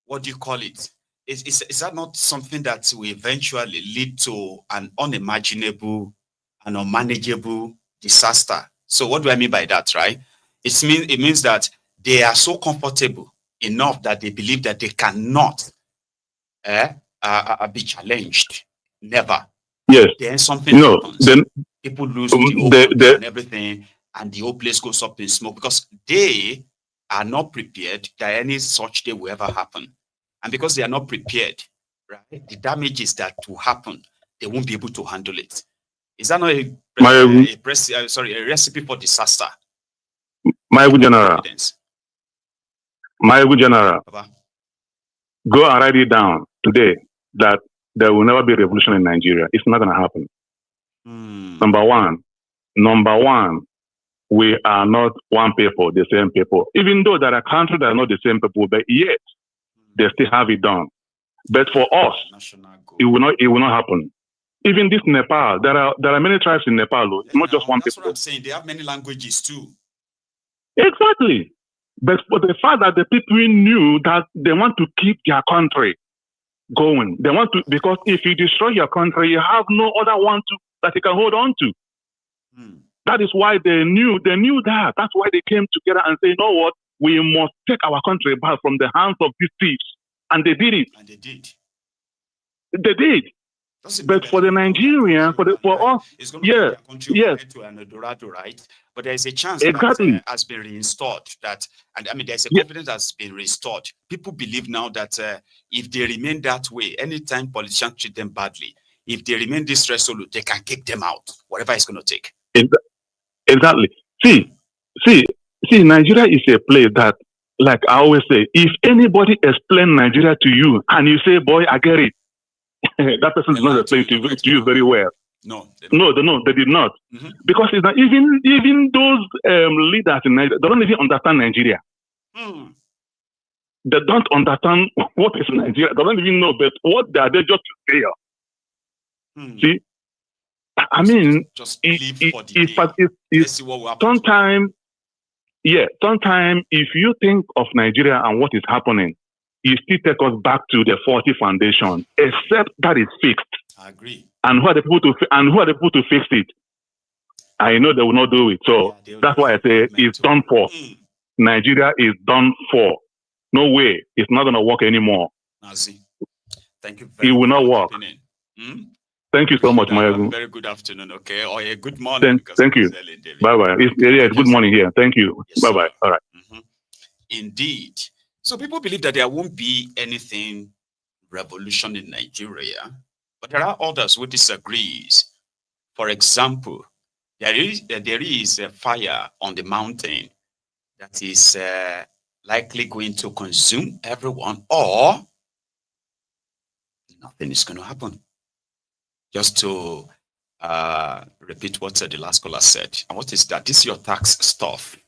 what do you call it? Is that not something that will eventually lead to an unimaginable and unmanageable disaster? So what do I mean by that, right? It means that they are so comfortable enough that they believe that they cannot be challenged. Never. Yes. Then something happens. Then people lose the and everything, and the whole place goes up in smoke because they are not prepared that any such day will ever happen. And because they are not prepared, right, the damages that will happen, they won't be able to handle it. Is that not a recipe for disaster? Maiyegun General. Maiyegun General. go and write it down today that there will never be a revolution in Nigeria. It's not going to happen. Number one, we are not one people, the same people. Even though there are countries that are not the same people, but yet they still have it done. But for us, it will not happen. Even this Nepal, there are many tribes in Nepal, not just one That's people. what I'm saying. They have many languages too. Exactly. But for the fact that the people knew that they want to keep their country going, they want to, because if you destroy your country, you have no other one that you can hold on to. That is why they knew that. That's why they came together and said, you know what, we must take our country back from the hands of these thieves. And they did it. They did. But for the Nigerians, for us, yes. To an Eldorado, right? But there's a chance that has been reinstalled. There's a confidence that's been restored. People believe now that if they remain that way, anytime politicians treat them badly, if they remain this resolute, they can kick them out, whatever it's going to take. Exactly. See, Nigeria is a place that, like I always say, if anybody explain Nigeria to you and you say, boy, I get it, that person is not explained to you very well. No, they did not. Because it's not, even those leaders in Nigeria, they don't even understand Nigeria. They don't understand what is Nigeria. They don't even know, but what they are, they just fail. See, I mean, sometimes if you think of Nigeria and what is happening, you still take us back to the 40 foundation, except that is fixed. I agree. And who are the people to fix it? I know they will not do it. So that's why I say it's done for. Nigeria is done for. No way. It's not going to work anymore. Nazi. Thank you very much. It will not work. Thank you so much, Maiyegun. Very good afternoon, okay? Or a good morning. Thank you. Bye-bye. It's good morning here. Thank you. Yes, bye-bye. All right. Indeed. So people believe that there won't be anything revolution in Nigeria, but there are others who disagree. For example, there is a fire on the mountain that is likely going to consume everyone, or nothing is going to happen. Just to repeat what the last caller said. And what is that? This is your tax stuff.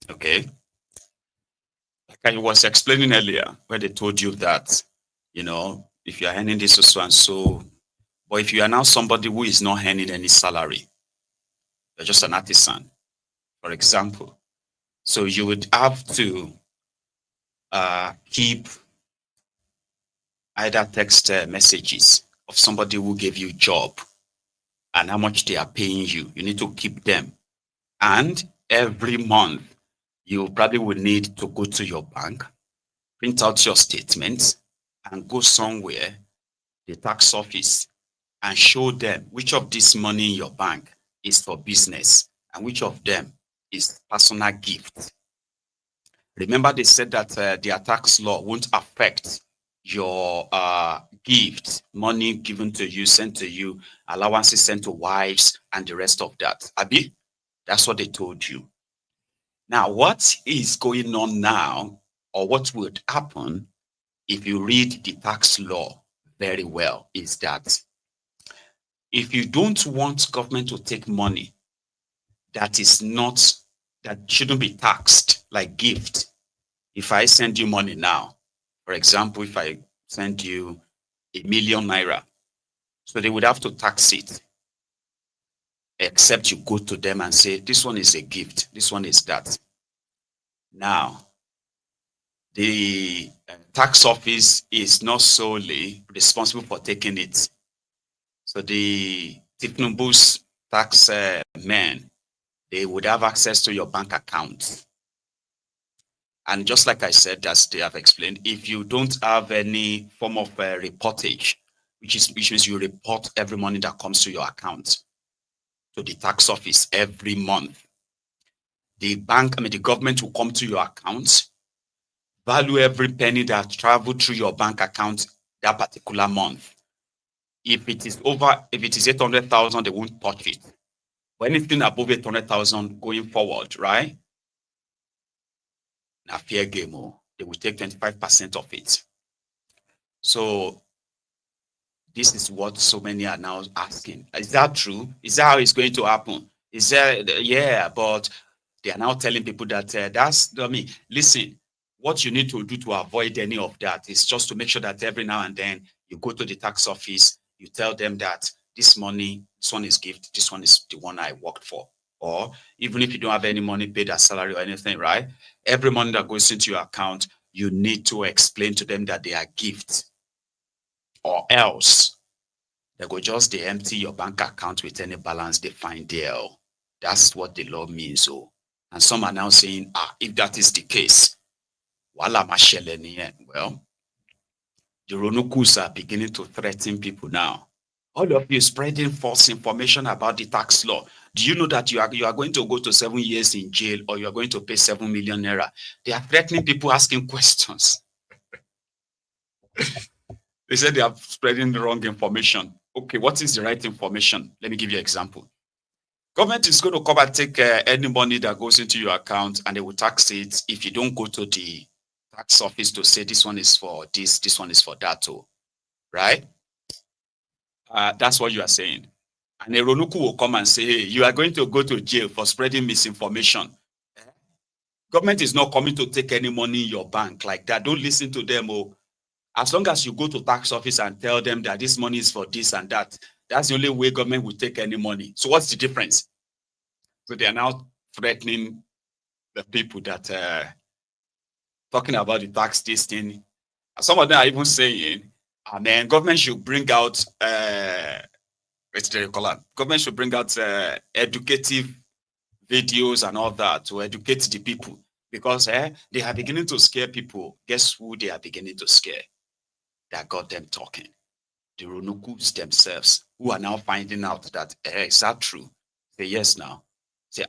Okay? Like I was explaining earlier, where they told you that, if you are earning this so and so, but if you are now somebody who is not earning any salary, you're just an artisan, for example. So you would have to keep either text messages of somebody who gave you a job and how much they are paying you. You need to keep them. And every month, you probably will need to go to your bank, print out your statements, and go somewhere, the tax office, and show them which of this money in your bank is for business and which of them is personal gift. Remember, they said that their tax law won't affect your gift, money given to you, sent to you, allowances sent to wives, and the rest of that. Abi, that's what they told you. Now, what is going on now, or what would happen if you read the tax law very well, is that if you don't want government to take money that shouldn't be taxed, like gift. If I send you money now, for example, if I send you ₦1 million, so they would have to tax it, except you go to them and say, this one is a gift, this one is that. Now, the tax office is not solely responsible for taking it. So the Tinubu's tax men, they would have access to your bank account. And just like I said, as they have explained, if you don't have any form of reportage, which means you report every money that comes to your account to the tax office every month, the government will come to your account, value every penny that traveled through your bank account that particular month. If it is 800,000, they won't touch it. But anything above 800,000 going forward, right? Now, fair game, they will take 25% of it. So this is what so many are now asking. Is that true? Is that how it's going to happen? Is that, yeah, but they are now telling people that listen, what you need to do to avoid any of that is just to make sure that every now and then you go to the tax office, you tell them that this money, this one is gift, this one is the one I worked for. Or even if you don't have any money paid as salary or anything, right? Every money that goes into your account, you need to explain to them that they are gifts. Or else they go just they empty your bank account with any balance they find there. That's what the law means. So, and some are now saying, if that is the case, well, the Ronukus are beginning to threaten people now. All of you spreading false information about the tax law. Do you know that you are going to go to 7 years in jail, or you are going to pay 7 million naira? They are threatening people, asking questions. They said they are spreading the wrong information. Okay, what is the right information? Let me give you an example. Government is going to come and take any money that goes into your account, and they will tax it if you don't go to the tax office to say this one is for this one is for that, right? That's what you are saying. And a Ronuku will come and say, hey, you are going to go to jail for spreading misinformation. Government is not coming to take any money in your bank like that. Don't listen to them. As long as you go to tax office and tell them that this money is for this and that, that's the only way government will take any money. So what's the difference? So they are now threatening the people that talking about the tax this thing. Some of them are even saying, man, government should bring out government should bring out educative videos and all that to educate the people, because they are beginning to scare people. Guess who they are beginning to scare? That got them talking. The Ronukus themselves, who are now finding out that is that true? Say yes now. Say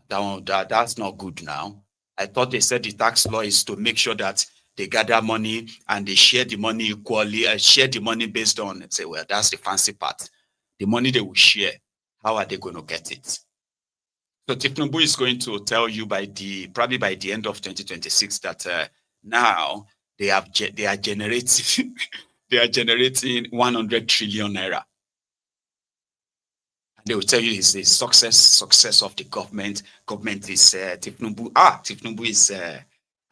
that's not good now. I thought they said the tax law is to make sure that they gather money and they share the money equally. Share the money based on, say, well, that's the fancy part. The money they will share, how are they going to get it? So Tinubu is going to tell you probably by the end of 2026 that now they are generating they are generating 100 trillion naira. They will tell you it's the success of the government. Government is Tinubu. Tinubu is, and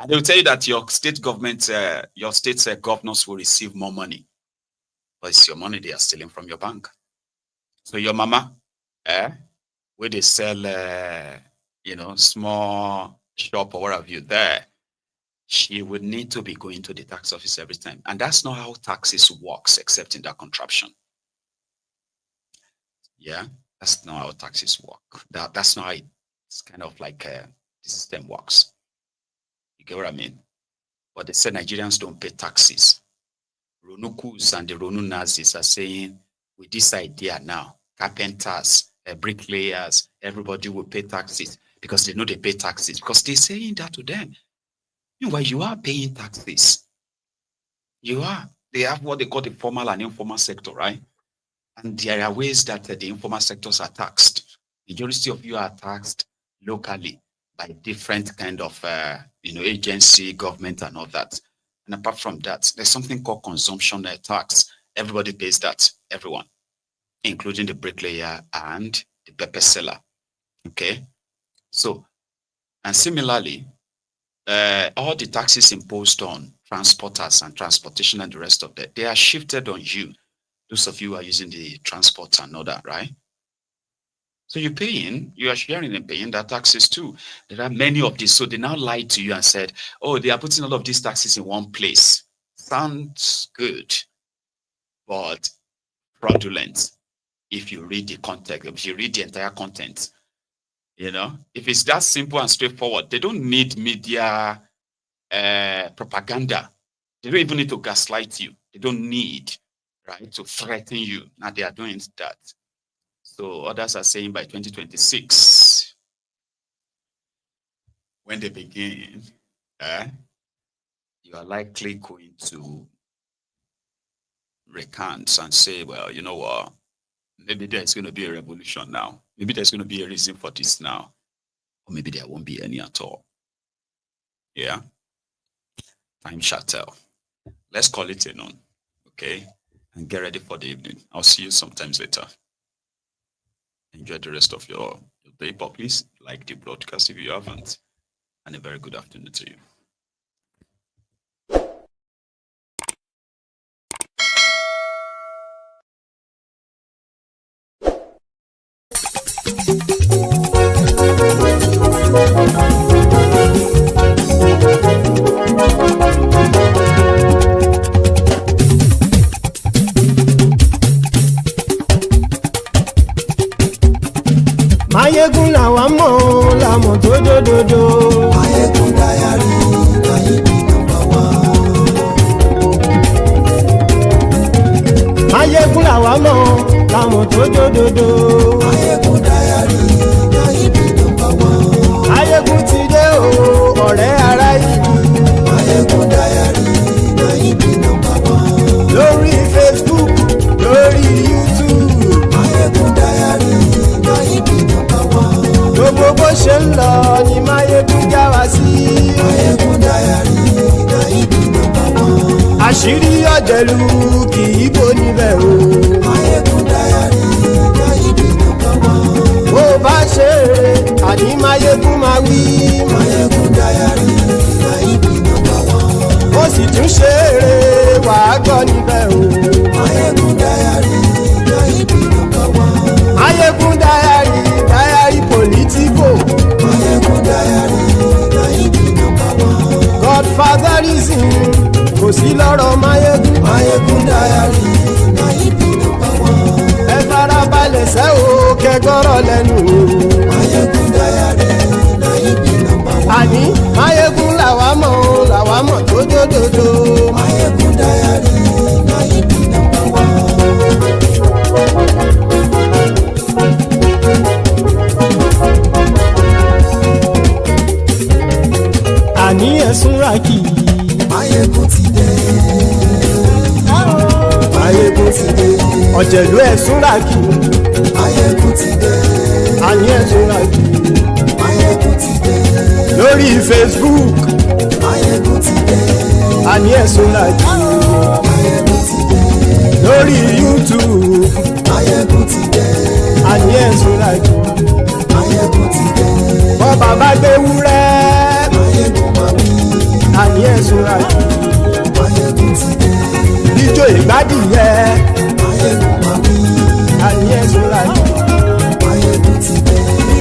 they will tell you that your state government, your state's governors will receive more money, but it's your money they are stealing from your bank. So your mama, where they sell, small shop or whatever you there, she would need to be going to the tax office every time, and that's not how taxes works, except in that contraption. Yeah. That's not how taxes work. That's not how it's kind of like the system works. You get what I mean? But they say Nigerians don't pay taxes. Ronukus and the Ronu Nazis are saying, with this idea now, carpenters, bricklayers, everybody will pay taxes because they know they pay taxes, because they're saying that to them. Meanwhile, you are paying taxes. You are. They have what they call the formal and informal sector, right? And there are ways that the informal sectors are taxed. The majority of you are taxed locally by different kind of, agency, government, and all that. And apart from that, there's something called consumption tax. Everybody pays that, everyone, including the bricklayer and the pepper seller. Okay? So, and similarly, all the taxes imposed on transporters and transportation and the rest of that, they are shifted on you. Those of you who are using the transport and all that, right? So you're paying, you are sharing and paying that taxes too. There are many of these. So they now lied to you and said, oh, they are putting all of these taxes in one place. Sounds good, but fraudulent if you read the context, if you read the entire content. If it's that simple and straightforward, they don't need media propaganda. They don't even need to gaslight you. They don't need, right, to threaten you. Now they are doing that. So others are saying by 2026, when they begin, you are likely going to recant and say, well, you know what, maybe there's going to be a revolution now. Maybe there's going to be a reason for this now. Or maybe there won't be any at all. Yeah. Time shall tell. let's call it a none, okay? And get ready for the evening. I'll see you sometimes later. Enjoy the rest of your day, please. Like the broadcast if you haven't. And a very good afternoon to you. Maiyegun làwa mọ̀ làmọ̀ tó dòdòdò. Maiyegun Diary Maiyegun #1. Maiyegun làwa mọ̀ làmọ̀ tó dòdòdò. Maiyegun Diary Maiyegun #1. Maiyegun ti dé o ọ̀rẹ́ ara ìlú. Maiyegun Diary Maiyegun #1. Lórí Facebook lórí YouTube. Maiyegun Diary Maiyegun #1. Gbogbo bó ṣe ń lọ ni Maiyegun já wa sí. Maiyegun Diary Maiyegun #1. Àṣírí ọ̀jẹ̀lú kì í bò níbẹ̀ o. Maiyegun Diary Maiyegun #1. Bó bá ṣe eré àní Maiyegun máa wí. Maiyegun Diary Maiyegun #1. Ó sì tún ṣe eré wàá gbọ́ níbẹ̀ o. Maiyegun Diary Maiyegun #1. Maiyegun Diary Diary Politico. Maiyegun Diary Maiyegun #1. Godfatherism kò sí lọ́rọ̀ Maiyegun. Maiyegun Diary Maiyegun #1. Ẹ farabalẹ̀ sẹ́ o kẹgọ́rọ̀ lẹ́nu o. Maiyegun Diary Maiyegun #1. Àní Maiyegun làwa mọ̀ tó dòdòdò. Maiyegun Diary Maiyegun #1. Àní ẹ̀sùn ràkì. Maiyegun ti dé. Maiyegun ti dé. Ọ̀jẹ̀lú ẹ̀sùn ràkì. Maiyegun ti dé. Àní ẹ̀sùn ràkì. Maiyegun ti dé. Lórí Facebook. Maiyegun ti dé. Àní ẹ̀sùn ràkì. Maiyegun ti dé. Lórí YouTube. Maiyegun ti dé. Àní ẹ̀sùn ràkì. Maiyegun ti dé. Bọ́ bàbá gbé wúrẹ́. Maiyegun máa wí. Àní ẹ̀sùn ràkì. Maiyegun ti dé. Ijó ìgbádìyẹ. Maiyegun máa wí. Àní ẹ̀sùn ràkì. Maiyegun ti dé.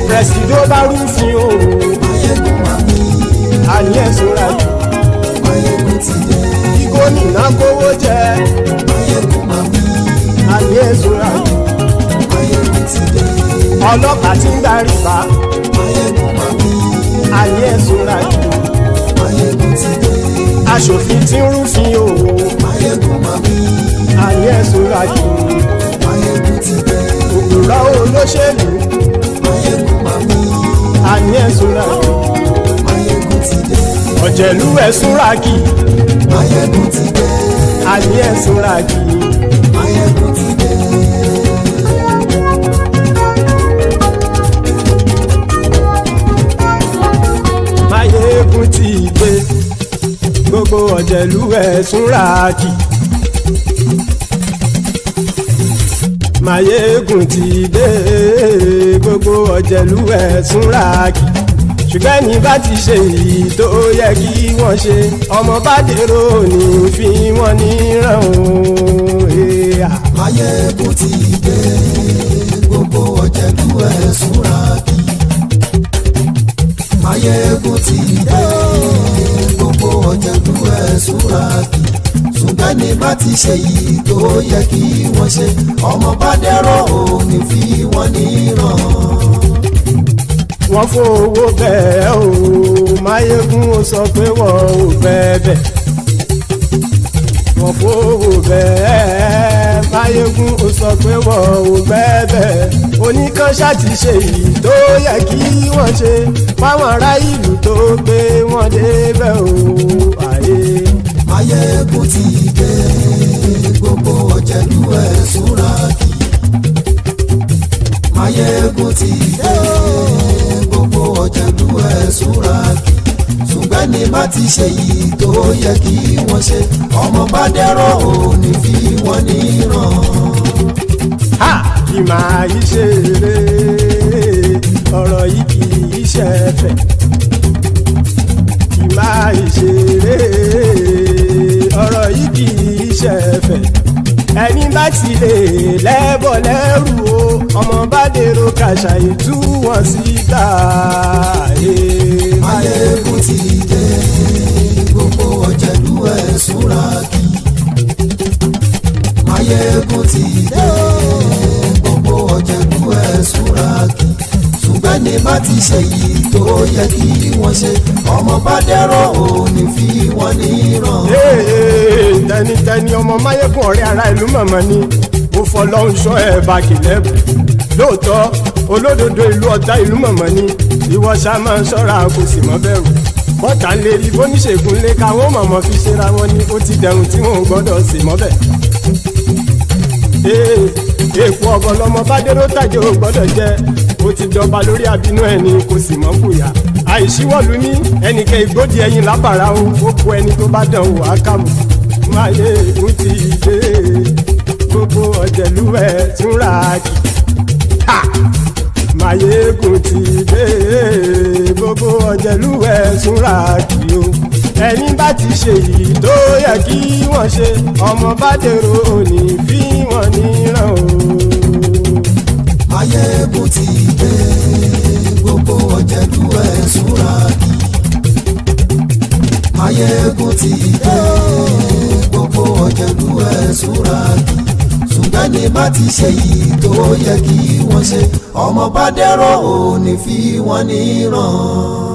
Pẹ̀sìdó bá rúfin o. Maiyegun máa wí. Àní ẹ̀sùn ràkì. Maiyegun ti dé. Gómìnà kówó jẹ. Maiyegun máa wí. Àní ẹ̀sùn ràkì. Maiyegun ti dé. Ọlọ́pàá ti ń darí bá. Maiyegun máa wí. Àní ẹ̀sùn ràkì. Maiyegun ti dé. Aṣòfin tí ń rúfin o. Maiyegun máa wí. Àní ẹ̀sùn ràkì. Maiyegun ti dé. Òpùrọ́ olóṣèlú. Maiyegun máa wí. Àní ẹ̀sùn ràkì. Maiyegun ti dé. Ọ̀jẹ̀lú ẹ̀sùn ràkì. Maiyegun ti dé. Àní ẹ̀sùn ràkì. Maiyegun ti dé. Maiyegun ti dé. Gbogbo ọ̀jẹ̀lú ẹ̀sùn ràkì. Maiyegun ti dé. Gbogbo ọ̀jẹ̀lú ẹ̀sùn ràkì. Ṣùgbọ́n ní bá ti ṣe èyí tó yẹ kí wọ́n ṣe, ọmọ bá dèrò ní fi wọ́n níran o. Maiyegun ti dé. Gbogbo ọ̀jẹ̀lú ẹ̀sùn ràkì. Maiyegun ti dé. Gbogbo ọ̀jẹ̀lú ẹ̀sùn ràkì. Ṣùgbọ́n ní bá ti ṣe èyí tó yẹ kí wọ́n ṣe, ọmọ bá dèrò ní fi wọ́n níran. Wọ́n fowó bẹ́ẹ̀ o. Maiyegun ó sọ pé wọ́n ò bẹ́ẹ̀. Wọ́n fowó bẹ́ẹ̀. Maiyegun ó sọ pé wọ́n ò bẹ́ẹ̀. Oníkanṣá ti ṣe èyí tó yẹ kí wọ́n ṣe fáwọn ará ìlú tó gbé wọn débẹ̀ o. Maiyegun ti dé. Gbogbo ọ̀jẹ̀lú ẹ̀sùn ràkì. Maiyegun ti dé. Gbogbo ọ̀jẹ̀lú ẹ̀sùn ràkì. Ṣùgbọ́n ní bá ti ṣe yìí tó yẹ kí wọ́n ṣe ọmọ bá dẹ́rọ̀ ò ní fi wọ́n níran. kì máa yí ṣe eré ọ̀rọ̀ yìí kì í ṣe ẹ̀fẹ̀ kì máa yí ṣe eré ọ̀rọ̀ yìí kì í ṣe ẹ̀fẹ̀ ẹni bá ti lè lẹ́bọ̀ lẹ́rù o ọmọ bá dèrò kàṣà ìtú wọn síta. Maiyegun ti dé gbogbo ọ̀jẹ̀lú ẹ̀ súnra kí. Maiyegun ti dé gbogbo ọ̀jẹ̀lú ẹ̀ súnra kí. ṣùgbọ́n ní bá ti ṣe yìí tó yẹ kí wọ́n ṣe ọmọ bá dẹ́rọ̀ ò ní fi wọ́n níran. tẹnitẹni ọmọ Maiyegun ọ̀rẹ́ ara ìlú mọ̀mọ́ ni mo fọlọ́hún sọ ẹ̀ bá kìlẹ́bù lóòótọ́ olódodo ìlú ọ̀tá ìlú mọ̀mọ́ ni ìwọ ṣá máa ń ṣọ́ra kò sì mọ́ bẹ̀rù bọ́tà ń lè rí bóníṣègùn lé káwọn mọ̀mọ́ fi ṣera wọn ni ó ti dẹrùn tí wọn ò gbọ́dọ̀ sì mọ́ bẹ̀. èèpo ọ̀bọ̀lọmọ bá dérò tàjẹ́ ò gbọ́dọ̀ jẹ́ ó ti jọba lórí abínú ẹni kò sì mọ́ bùyà àìsíwọ́lu ní ẹnìkẹ́ ìgbódì ẹyin lábàrá o ó kó ẹni tó bá dán o àkàmù. Maiyegun ti dé gbogbo ọ̀jẹ̀lú ẹ̀ túnra kì. Maiyegun ti dé gbogbo ọ̀jẹ̀lú ẹ̀ túnra kì o ẹni bá ti ṣe yìí tó yẹ kí wọ́n ṣe ọmọ bá dèrò òní fi wọ́n níran o. Maiyegun ti dé gbogbo ọ̀jẹ̀lú ẹ̀ túnra kì. Maiyegun ti dé gbogbo ọ̀jẹ̀lú ẹ̀ túnra kì. ṣùgbọ́n ní bá ti ṣe yìí tó yẹ kí wọ́n ṣe ọmọ bá dẹ́rọ̀ ò ní fi wọ́n níran.